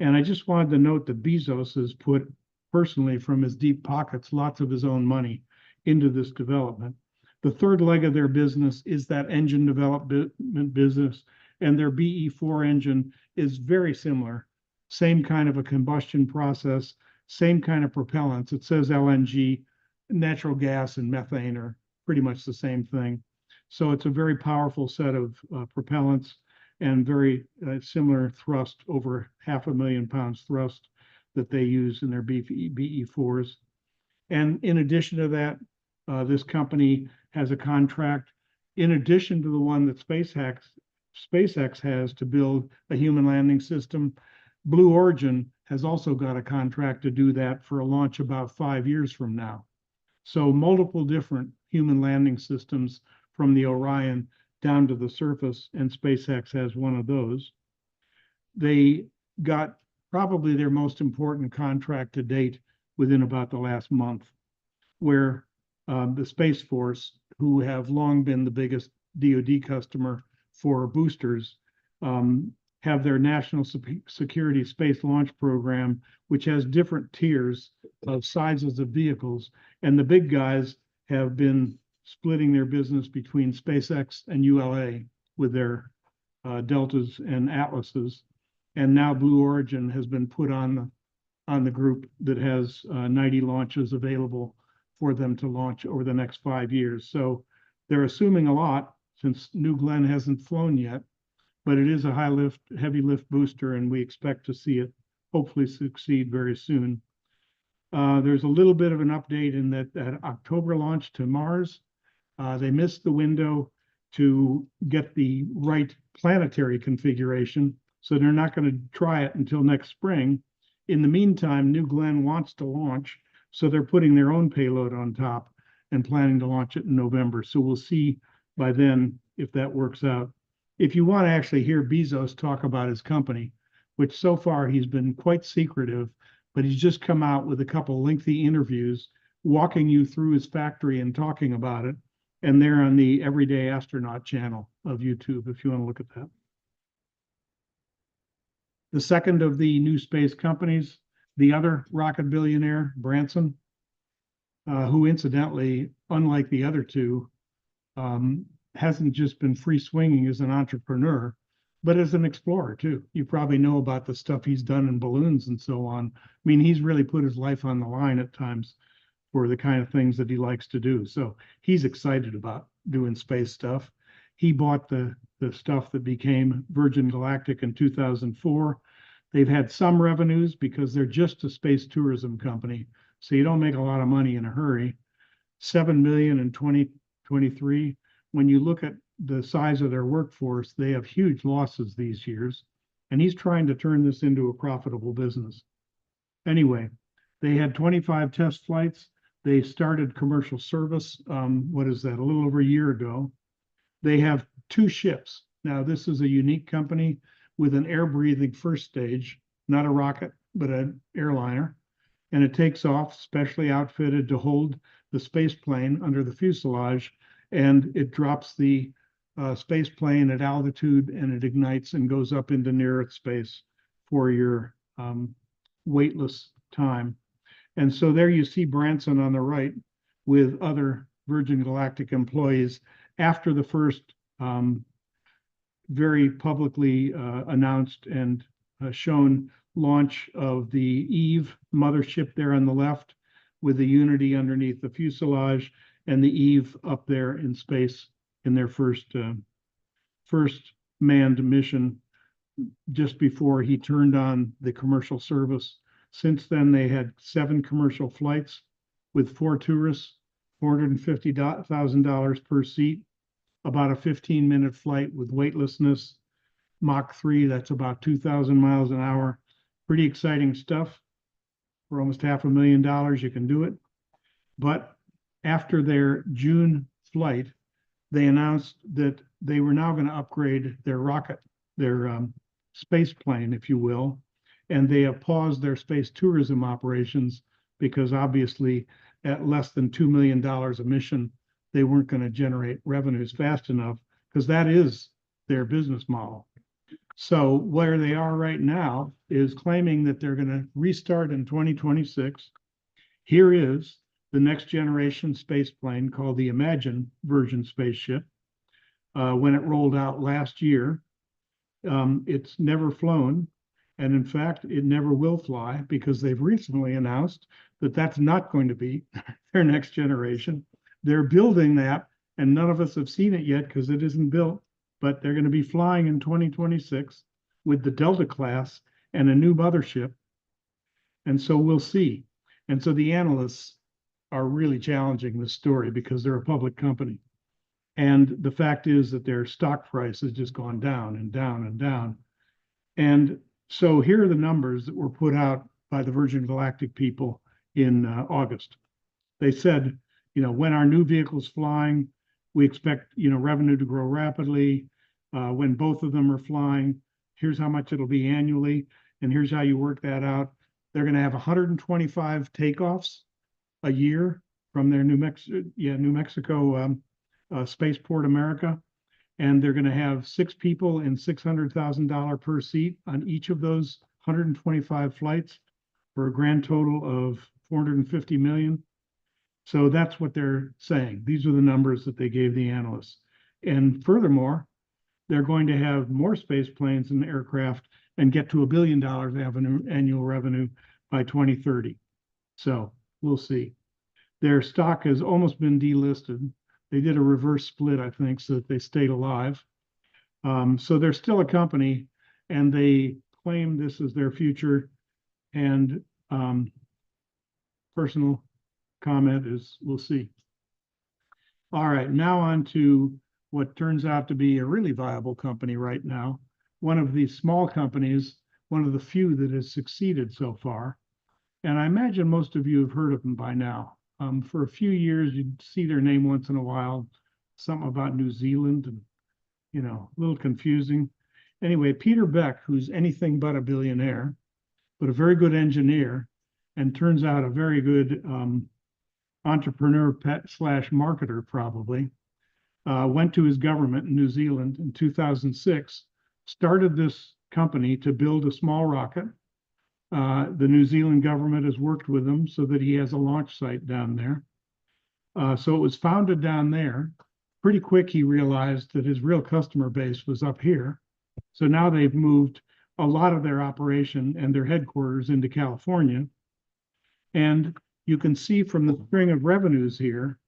And I just wanted to note that Bezos has put personally from his deep pockets lots of his own money into this development. The third leg of their business is that engine development business, and their BE4 engine is very similar. Same kind of a combustion process, same kind of propellants. It says LNG, natural gas and methane are pretty much the same thing. So it's a very powerful set of propellants and very similar thrust, over 500,000 pounds thrust that they use in their BE4s. And in addition to that, this company has a contract, in addition to the one that SpaceX has to build a human landing system. Blue Origin has also got a contract to do that for a launch about 5 years from now. So multiple different human landing systems from the Orion down to the surface, and SpaceX has one of those. They got probably their most important contract to date within about the last month, where the Space Force, who have long been the biggest DoD customer for boosters, have their National Security Space Launch Program, which has different tiers of sizes of vehicles. And the big guys have been splitting their business between SpaceX and ULA with their Deltas and Atlases. And now Blue Origin has been put on the group that has 90 launches available for them to launch over the next 5 years. So they're assuming a lot, since New Glenn hasn't flown yet, but it is a heavy lift booster, and we expect to see it hopefully succeed very soon. There's a little bit of an update in that October launch to Mars, they missed the window to get the right planetary configuration, so they're not going to try it until next spring. In the meantime, New Glenn wants to launch, so they're putting their own payload on top and planning to launch it in November. So we'll see by then if that works out. If you want to actually hear Bezos talk about his company, which so far he's been quite secretive, but he's just come out with a couple lengthy interviews walking you through his factory and talking about it. And they're on the Everyday Astronaut channel of YouTube, if you want to look at that. The second of the new space companies, the other rocket billionaire, Branson, who incidentally, unlike the other two, hasn't just been free swinging as an entrepreneur, but as an explorer too. You probably know about the stuff he's done in balloons and so on. I mean, he's really put his life on the line at times for the kind of things that he likes to do. So he's excited about doing space stuff. He bought the stuff that became Virgin Galactic in 2004. They've had some revenues because they're just a space tourism company, so you don't make a lot of money in a hurry. 7 million in 2023. When you look at the size of their workforce, they have huge losses these years, and he's trying to turn this into a profitable business. Anyway, they had 25 test flights. They started commercial service, a little over a year ago. They have 2 ships. Now, this is a unique company with an air-breathing first stage, not a rocket, but an airliner. And it takes off, specially outfitted to hold the space plane under the fuselage, and it drops the space plane at altitude, and it ignites and goes up into near Earth space for your weightless time. And so there you see Branson on the right with other Virgin Galactic employees after the first very publicly announced and shown launch of the Eve mothership there on the left, with the Unity underneath the fuselage, and the Eve up there in space in their first manned mission just before he turned on the commercial service. Since then, they had 7 commercial flights with 4 tourists, $450,000 per seat, about a 15-minute flight with weightlessness, Mach 3, that's about 2,000 miles an hour. Pretty exciting stuff. For almost $500,000, you can do it. But after their June flight, they announced that they were now going to upgrade their rocket, their space plane, if you will, and they have paused their space tourism operations because obviously at less than $2 million a mission, they weren't going to generate revenues fast enough, because that is their business model. So where they are right now is claiming that they're going to restart in 2026. Here is the next generation space plane called the Imagine version spaceship. When it rolled out last year, it's never flown. And in fact, it never will fly, because they've recently announced that that's not going to be their next generation. They're building that, and none of us have seen it yet because it isn't built, but they're going to be flying in 2026 with the Delta class and a new mothership. And so we'll see. And so the analysts are really challenging this story because they're a public company. And the fact is that their stock price has just gone down and down and down. And so here are the numbers that were put out by the Virgin Galactic people in August. They said, when our new vehicle's flying, We expect, revenue to grow rapidly. When both of them are flying, here's how much it'll be annually, and here's how you work that out. They're going to have 125 takeoffs a year from their New Mexico Spaceport America. And they're going to have 6 people and $600,000 per seat on each of those 125 flights for a grand total of 450 million. So that's what they're saying. These are the numbers that they gave the analysts. And furthermore, they're going to have more space planes and aircraft and get to $1 billion annual revenue by 2030. So we'll see. Their stock has almost been delisted. They did a reverse split, I think, so that they stayed alive. So they're still a company, and they claim this is their future. And personal comment is, we'll see. All right, now on to what turns out to be a really viable company right now. One of these small companies, one of the few that has succeeded so far. And I imagine most of you have heard of them by now. For a few years, you'd see their name once in a while, something about New Zealand, and, a little confusing. Anyway, Peter Beck, who's anything but a billionaire, but a very good engineer, and turns out a very good entrepreneur slash marketer probably, went to his government in New Zealand in 2006, started this company to build a small rocket. The New Zealand government has worked with him so that he has a launch site down there. So it was founded down there. Pretty quick, he realized that his real customer base was up here. So now they've moved a lot of their operation and their headquarters into California. And you can see from the string of revenues here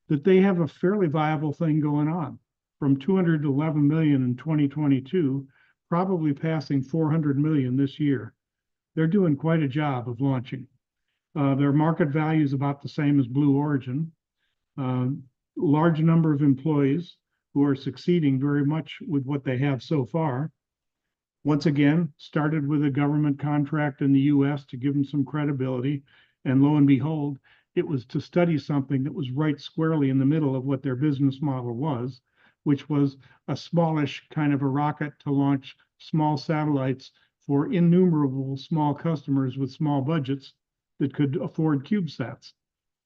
that they have a fairly viable thing going on, from 211 million in 2022, probably passing 400 million this year. They're doing quite a job of launching. Their market value is about the same as Blue Origin. Large number of employees who are succeeding very much with what they have so far. Once again, started with a government contract in the US to give them some credibility. And lo and behold, it was to study something that was right squarely in the middle of what their business model was, which was a smallish kind of a rocket to launch small satellites for innumerable small customers with small budgets that could afford CubeSats.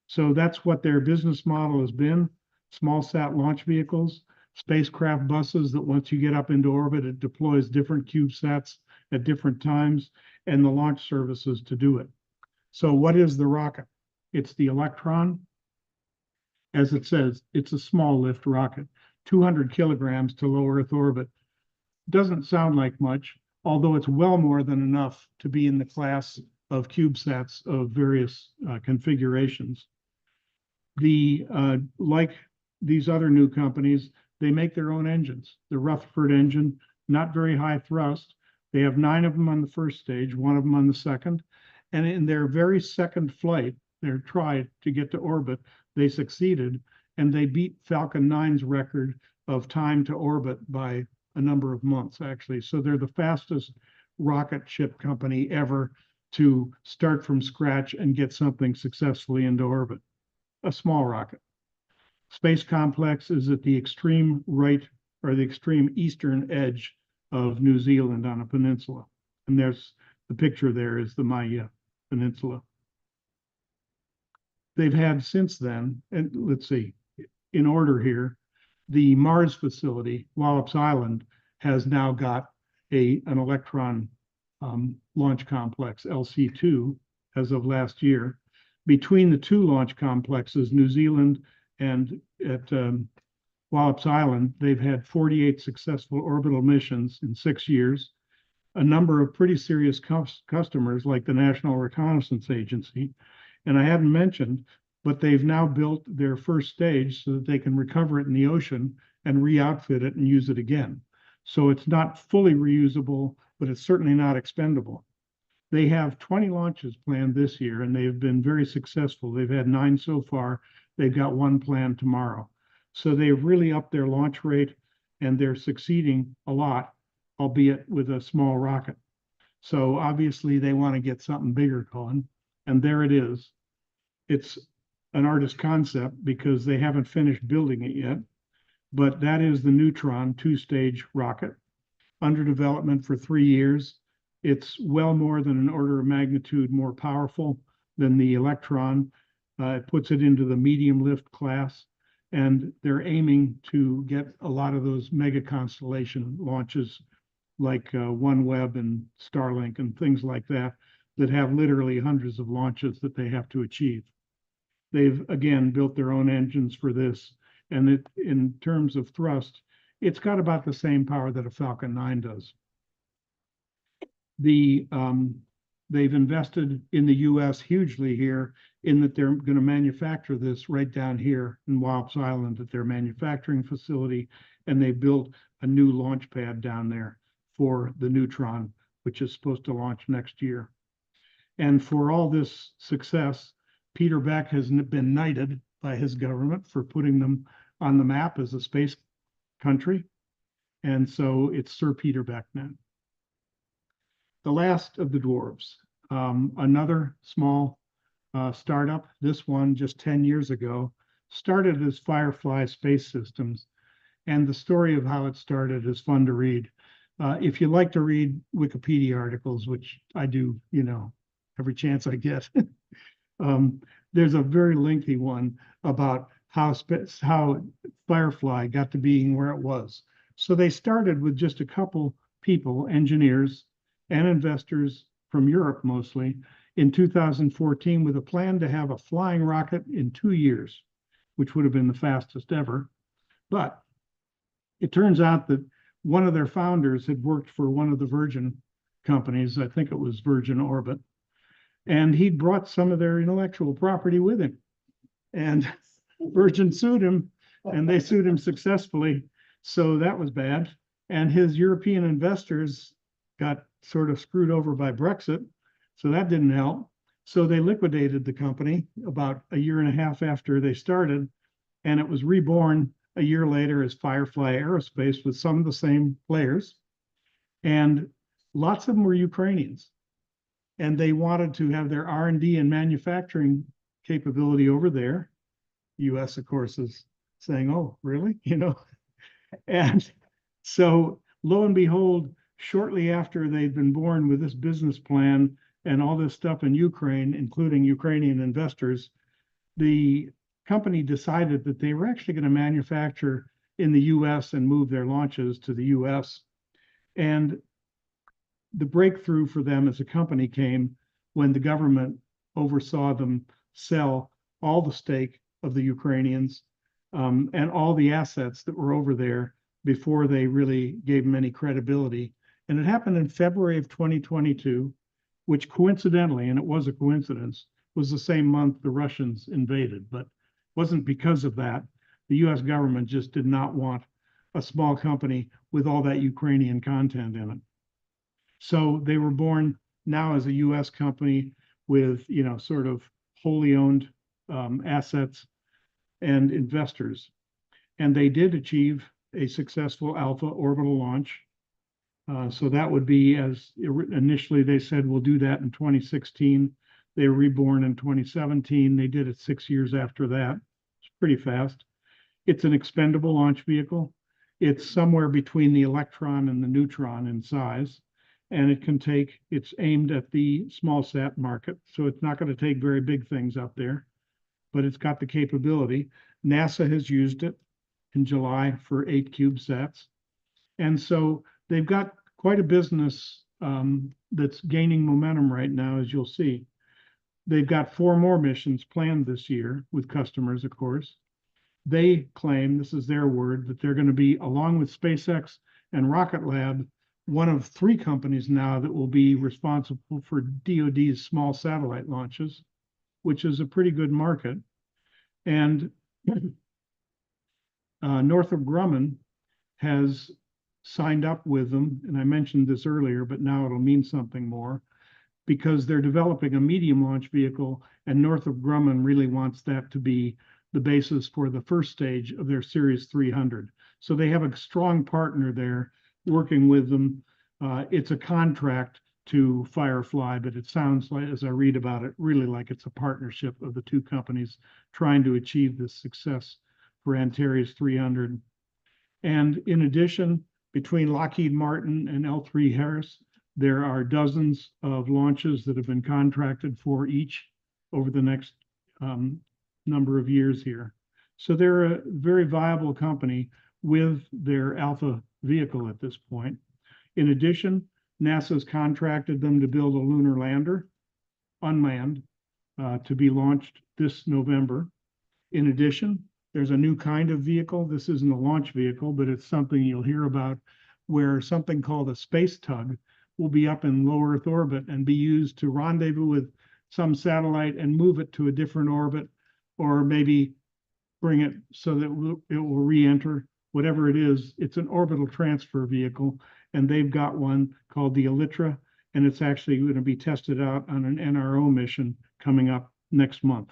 So that's what their business model has been: small sat launch vehicles, spacecraft buses that once you get up into orbit, it deploys different CubeSats at different times, and the launch services to do it. So what is the rocket? It's the Electron. As it says, it's a small lift rocket, 200 kilograms to low Earth orbit. Doesn't sound like much, although it's well more than enough to be in the class of CubeSats of various configurations. Like these other new companies, they make their own engines. The Rutherford engine, not very high thrust. They have 9 of them on the first stage, 1 of them on the second. And in their very second flight, their try to get to orbit, they succeeded, and they beat Falcon 9's record of time to orbit by a number of months, actually. So they're the fastest rocket ship company ever to start from scratch and get something successfully into orbit. A small rocket. Space Complex is at the extreme right, or the extreme eastern edge of New Zealand on a peninsula. And there's the picture there is the Maya Peninsula. They've had since then, and let's see, in order here, the Mars facility, Wallops Island, has now got an Electron launch complex, LC2, as of last year. Between the 2 launch complexes, New Zealand and at Wallops Island, they've had 48 successful orbital missions in 6 years. A number of pretty serious customers like the National Reconnaissance Agency. And I hadn't mentioned, but they've now built their first stage so that they can recover it in the ocean and re-outfit it and use it again. So it's not fully reusable, but it's certainly not expendable. They have 20 launches planned this year, and they've been very successful. They've had 9 so far. They've got 1 planned tomorrow. So they've really upped their launch rate, and they're succeeding a lot, albeit with a small rocket. So obviously they want to get something bigger going, and there it is. It's an artist concept because they haven't finished building it yet. but that is the Neutron two-stage rocket under development for 3 years. It's well more than an order of magnitude more powerful than the Electron. It puts it into the medium lift class, and they're aiming to get a lot of those mega constellation launches like OneWeb and Starlink and things like that, that have literally hundreds of launches that they have to achieve. They've, again, built their own engines for this, and in terms of thrust, it's got about the same power that a Falcon 9 does. They've invested in the US hugely here, in that they're going to manufacture this right down here in Wallops Island at their manufacturing facility, and they built a new launch pad down there for the Neutron, which is supposed to launch next year. And for all this success, Peter Beck has been knighted by his government for putting them on the map as a space country. And so it's Sir Peter Beck now. The last of the dwarves, another small startup, this one just 10 years ago, started as Firefly Space Systems. And the story of how it started is fun to read. If you like to read Wikipedia articles, which I do, every chance I get, there's a very lengthy one about how Firefly got to being where it was. So they started with just a couple people, engineers and investors from Europe mostly, in 2014 with a plan to have a flying rocket in 2 years, which would have been the fastest ever. But it turns out that one of their founders had worked for one of the Virgin companies, I think it was Virgin Orbit, and he'd brought some of their intellectual property with him. And Virgin sued him, and they sued him successfully. So that was bad. And his European investors got sort of screwed over by Brexit. So that didn't help. So they liquidated the company about a year and a half after they started. And it was reborn a year later as Firefly Aerospace with some of the same players. And lots of them were Ukrainians. And they wanted to have their R&D and manufacturing capability over there. US, of course, is saying, oh, really? And so lo and behold, shortly after they'd been born with this business plan and all this stuff in Ukraine, including Ukrainian investors, the company decided that they were actually going to manufacture in the US and move their launches to the US. And the breakthrough for them as a company came when the government oversaw them sell all the stake of the Ukrainians and all the assets that were over there before they really gave them any credibility. And it happened in February of 2022, which coincidentally, and it was a coincidence, was the same month the Russians invaded, but it wasn't because of that. The US government just did not want a small company with all that Ukrainian content in it. So they were born now as a US company with, sort of wholly owned assets and investors. And they did achieve a successful alpha orbital launch. So that would be, as initially they said, we'll do that in 2016. They were reborn in 2017. They did it 6 years after that. It's pretty fast. It's an expendable launch vehicle. It's somewhere between the Electron and the Neutron in size. And it's aimed at the small sat market. So it's not going to take very big things up there, but it's got the capability. NASA has used it in July for 8 CubeSats. And so they've got quite a business that's gaining momentum right now, as you'll see. They've got 4 more missions planned this year with customers, of course. They claim, this is their word, that they're going to be, along with SpaceX and Rocket Lab, one of 3 companies now that will be responsible for DoD's small satellite launches, which is a pretty good market. And Northrop Grumman has signed up with them, and I mentioned this earlier, but now it'll mean something more, because they're developing a medium launch vehicle, and Northrop Grumman really wants that to be the basis for the first stage of their Series 300. So they have a strong partner there working with them. It's a contract to Firefly, but it sounds like, as I read about it, really like it's a partnership of the 2 companies trying to achieve this success for Antares 300. And in addition, between Lockheed Martin and L3 Harris, there are dozens of launches that have been contracted for each over the next number of years here. So they're a very viable company with their Alpha vehicle at this point. In addition, NASA's contracted them to build a lunar lander, unmanned, to be launched this November. In addition, there's a new kind of vehicle. This isn't a launch vehicle, but it's something you'll hear about, where something called a space tug will be up in low Earth orbit and be used to rendezvous with some satellite and move it to a different orbit, or maybe bring it so that it will re-enter. Whatever it is, it's an orbital transfer vehicle, and they've got one called the Elytra, and it's actually going to be tested out on an NRO mission coming up next month.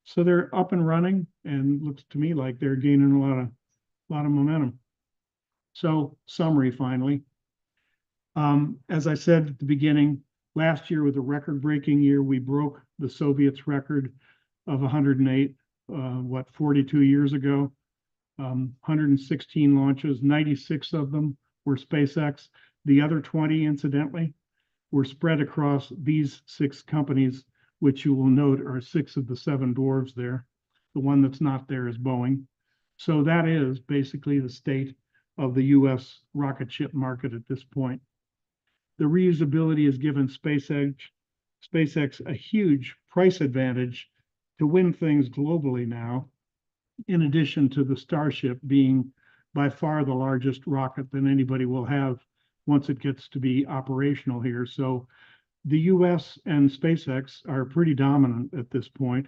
So they're up and running, and looks to me like they're gaining a lot of momentum. So summary finally. As I said at the beginning, last year was a record-breaking year. We broke the Soviets' record of 108, 42 years ago. 116 launches, 96 of them were SpaceX. The other 20, incidentally, were spread across these 6 companies, which you will note are 6 of the 7 dwarves there. The one that's not there is Boeing. So that is basically the state of the US rocket ship market at this point. The reusability has given SpaceX a huge price advantage to win things globally now, in addition to the Starship being by far the largest rocket that anybody will have once it gets to be operational here. So the US and SpaceX are pretty dominant at this point.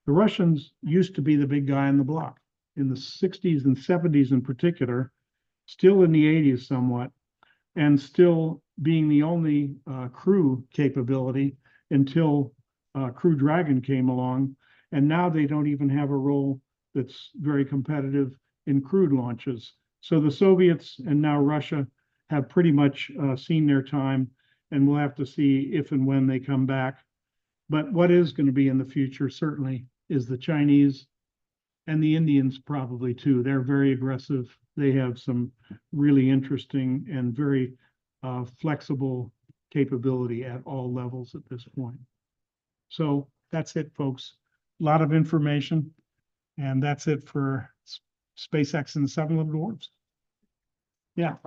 The Russians used to be the big guy on the block in the 60s and 70s in particular, still in the 80s somewhat, and still being the only crew capability until Crew Dragon came along. And now they don't even have a role that's very competitive in crewed launches. So the Soviets and now Russia have pretty much seen their time, and we'll have to see if and when they come back. But what is going to be in the future certainly is the Chinese and the Indians probably too. They're very aggressive. They have some really interesting and very flexible capability at all levels at this point. So that's it, folks. A lot of information. And that's it for SpaceX and the 7 Little Dwarfs. Yeah.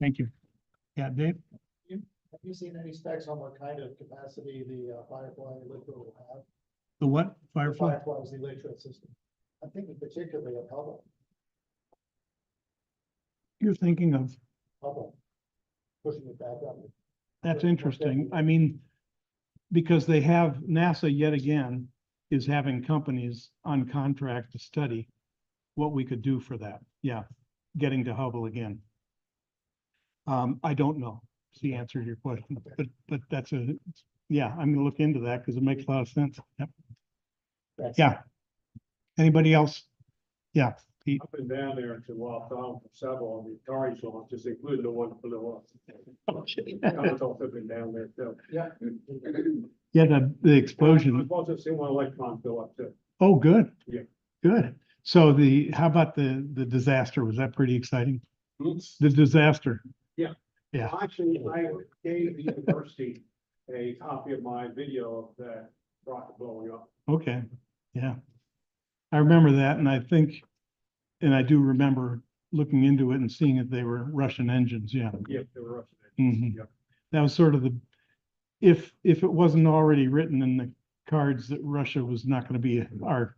Thank you. Yeah, Dave? Have you seen any specs on what kind of capacity the Firefly Elytra will have? The what? The Firefly? Firefly's Elytra system. I'm thinking particularly of Hubble. You're thinking of, Hubble, pushing it back up. that's interesting. I mean, because they have, NASA yet again is having companies on contract to study what we could do for that. Yeah, getting to Hubble again. I don't know is the answer to your question, but that's yeah, I'm gonna look into that because it makes a lot of sense. Yep. Yeah. Anybody else? Yeah. Pete. I've been down there to walk on for several of the Atari launches, including the one that blew up. I've also been down there too. Yeah. Yeah, the explosion. I've also seen one electron go up too. Oh, good. Yeah. Good. So how about the disaster? Was that pretty exciting? Oops. The disaster. Yeah. Yeah. Actually, I gave the university a copy of my video of that rocket blowing up. Okay. Yeah. I remember that, and I think, and I do remember looking into it and seeing that they were Russian engines. Yeah. Yeah, they were Russian. Mhm. Yeah. That was sort of if it wasn't already written in the cards that Russia was not going to be our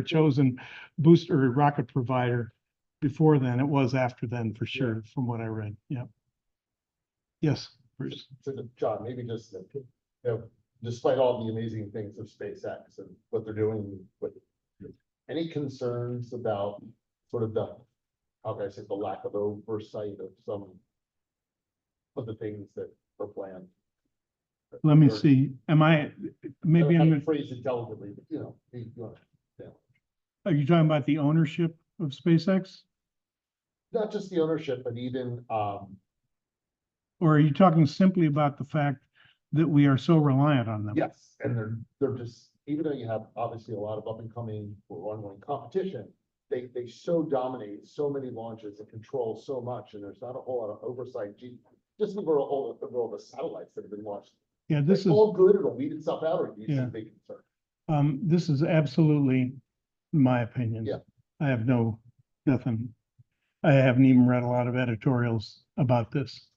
chosen booster rocket provider before then, it was after then for sure, from what I read. Yeah. Yes, Bruce. So John, maybe just, despite all the amazing things of SpaceX and what they're doing, any concerns about sort of how can I say, the lack of oversight of some of the things that are planned? Let me Or- see. Maybe How I'm to phrase it delicately, but are you talking about the ownership of SpaceX? not just the ownership, but even, Or are you talking simply about the fact that we are so reliant on them? yes, and they're just even though you have obviously a lot of up and coming or ongoing competition, they so dominate so many launches and control so much, and there's not a whole lot of oversight. Just over all the satellites that have been launched. Yeah, It's this is, all good, it'll weed itself out, or do you see Yeah. a big concern? this is absolutely my opinion. Yeah. I have nothing. I haven't even read a lot of editorials about this.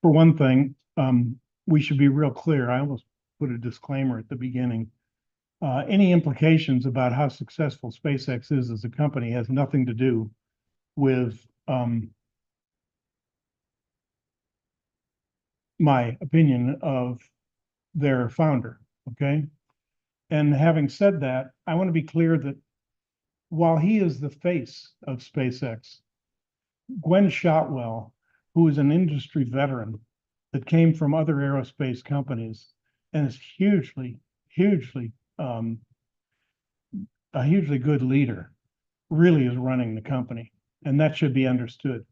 For one thing, we should be real clear. I almost put a disclaimer at the beginning. Any implications about how successful SpaceX is as a company has nothing to do with, my opinion of their founder, okay? And having said that, I want to be clear that while he is the face of SpaceX, Gwen Shotwell, who is an industry veteran that came from other aerospace companies and is a hugely good leader, really is running the company. And that should be understood.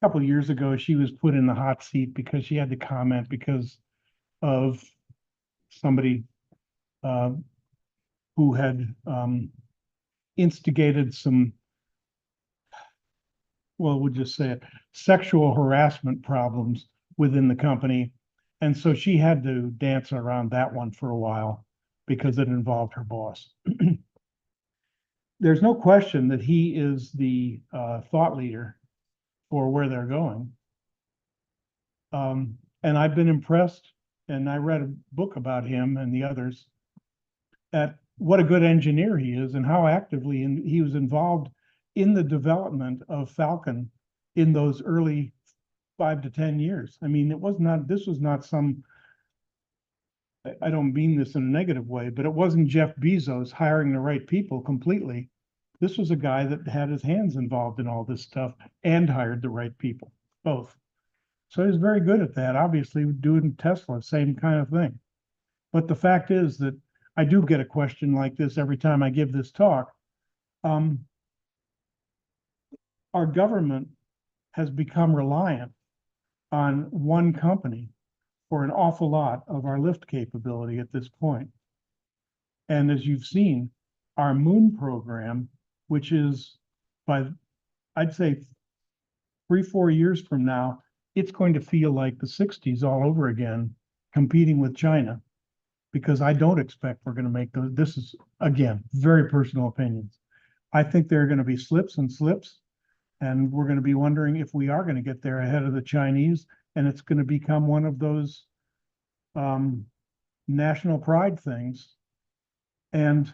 A couple of years ago, she was put in the hot seat because she had to comment because of somebody who had instigated some, well, we'll just say it, sexual harassment problems within the company. And so she had to dance around that one for a while because it involved her boss. There's no question that he is the thought leader for where they're going. And I've been impressed, and I read a book about him and the others, at what a good engineer he is and how actively he was involved in the development of Falcon in those early 5 to 10 years. I mean, this was not some, I don't mean this in a negative way, but it wasn't Jeff Bezos hiring the right people completely. This was a guy that had his hands involved in all this stuff and hired the right people, both. So he's very good at that. Obviously, doing Tesla, same kind of thing. But the fact is that I do get a question like this every time I give this talk. Our government has become reliant on one company for an awful lot of our lift capability at this point. And as you've seen, our moon program, which is I'd say 3-4 years from now, it's going to feel like the 60s all over again, competing with China, because I don't expect we're going to make those. This is, again, very personal opinions. I think there are going to be slips and slips, and we're going to be wondering if we are going to get there ahead of the Chinese, and it's going to become one of those national pride things. And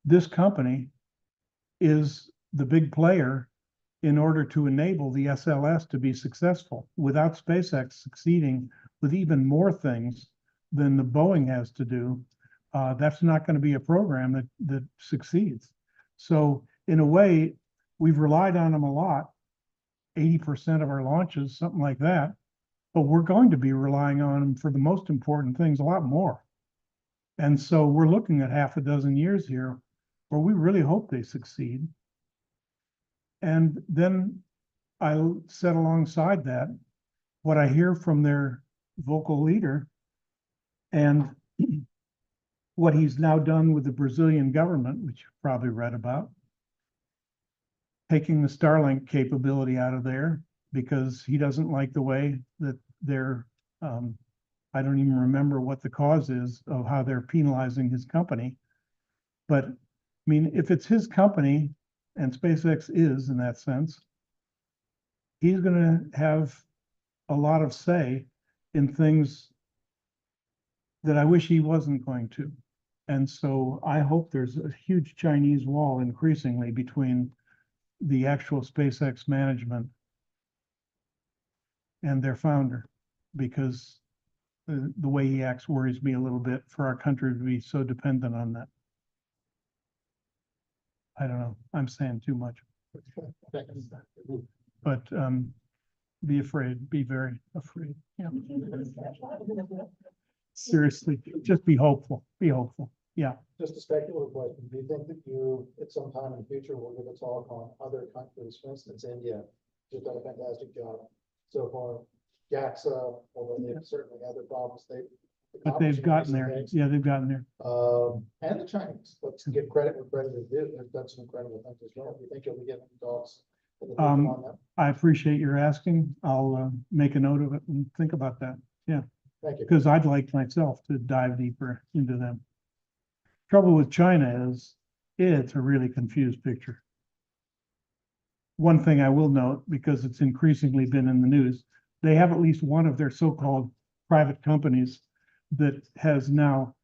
this company is the big player in order to enable the SLS to be successful. Without SpaceX succeeding with even more things than the Boeing has to do, that's not going to be a program that succeeds. So in a way, we've relied on them a lot, 80% of our launches, something like that, but we're going to be relying on them for the most important things a lot more. And so we're looking at half a dozen years here where we really hope they succeed. And then I set alongside that what I hear from their vocal leader and what he's now done with the Brazilian government, which you've probably read about, taking the Starlink capability out of there because he doesn't like the way that they're, I don't even remember what the cause is of how they're penalizing his company. But I mean, if it's his company, and SpaceX is in that sense, he's going to have a lot of say in things that I wish he wasn't going to. And so I hope there's a huge Chinese wall increasingly between the actual SpaceX management and their founder, because the way he acts worries me a little bit for our country to be so dependent on that. I don't know, I'm saying too much, but be afraid, be very afraid. Yeah. Seriously, just be hopeful, Yeah. Just a speculative question, do you think that you, at some time in the future, will give a talk on other countries, for instance, India, who's done a fantastic job so far, JAXA, although they have certainly other problems, they But they've gotten there. things. Yeah, they've gotten there. And the Chinese, let's give credit where credit is due, they've done some incredible things as well. We think you'll be getting dogs. that will take Um, on them. I appreciate your asking. I'll make a note of it and think about that. Thank you. Because I'd like myself to dive deeper into them. Trouble with China is it's a really confused picture. One thing I will note, because it's increasingly been in the news, they have at least one of their so-called private companies that has now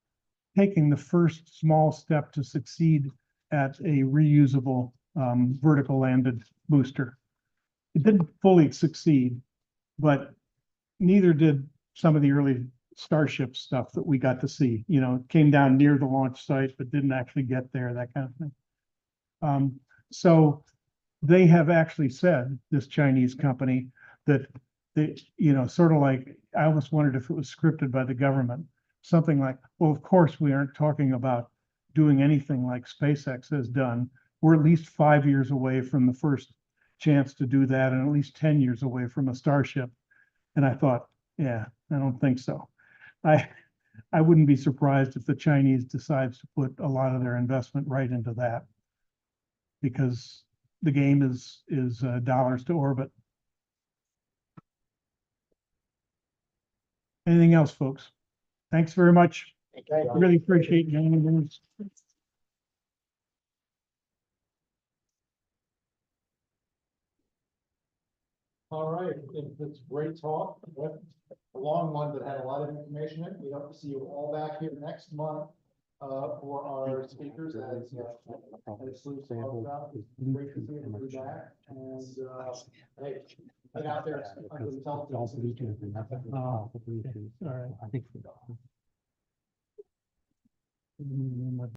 taken the first small step to succeed at a reusable vertical landed booster. It didn't fully succeed, but neither did some of the early Starship stuff that we got to see. You know, it came down near the launch site, but didn't actually get there, that kind of thing. So they have actually said, this Chinese company, that they, you know, sort of like, I almost wondered if it was scripted by the government. Something like, well, of course, we aren't talking about doing anything like SpaceX has done. We're at least 5 years away from the first chance to do that, and at least 10 years away from a Starship. And I thought, yeah, I don't think so. I wouldn't be surprised if the Chinese decides to put a lot of their investment right into that, because the game is dollars to orbit. Anything else, folks? Thanks very much. Thank you. Really appreciate you. All right, it's great talk, a long one that had a lot of information in it. We hope to see you all back here next month for our speakers as Sue talked about. It's great to see everybody back, and hey, get out there under the television. All right. I think.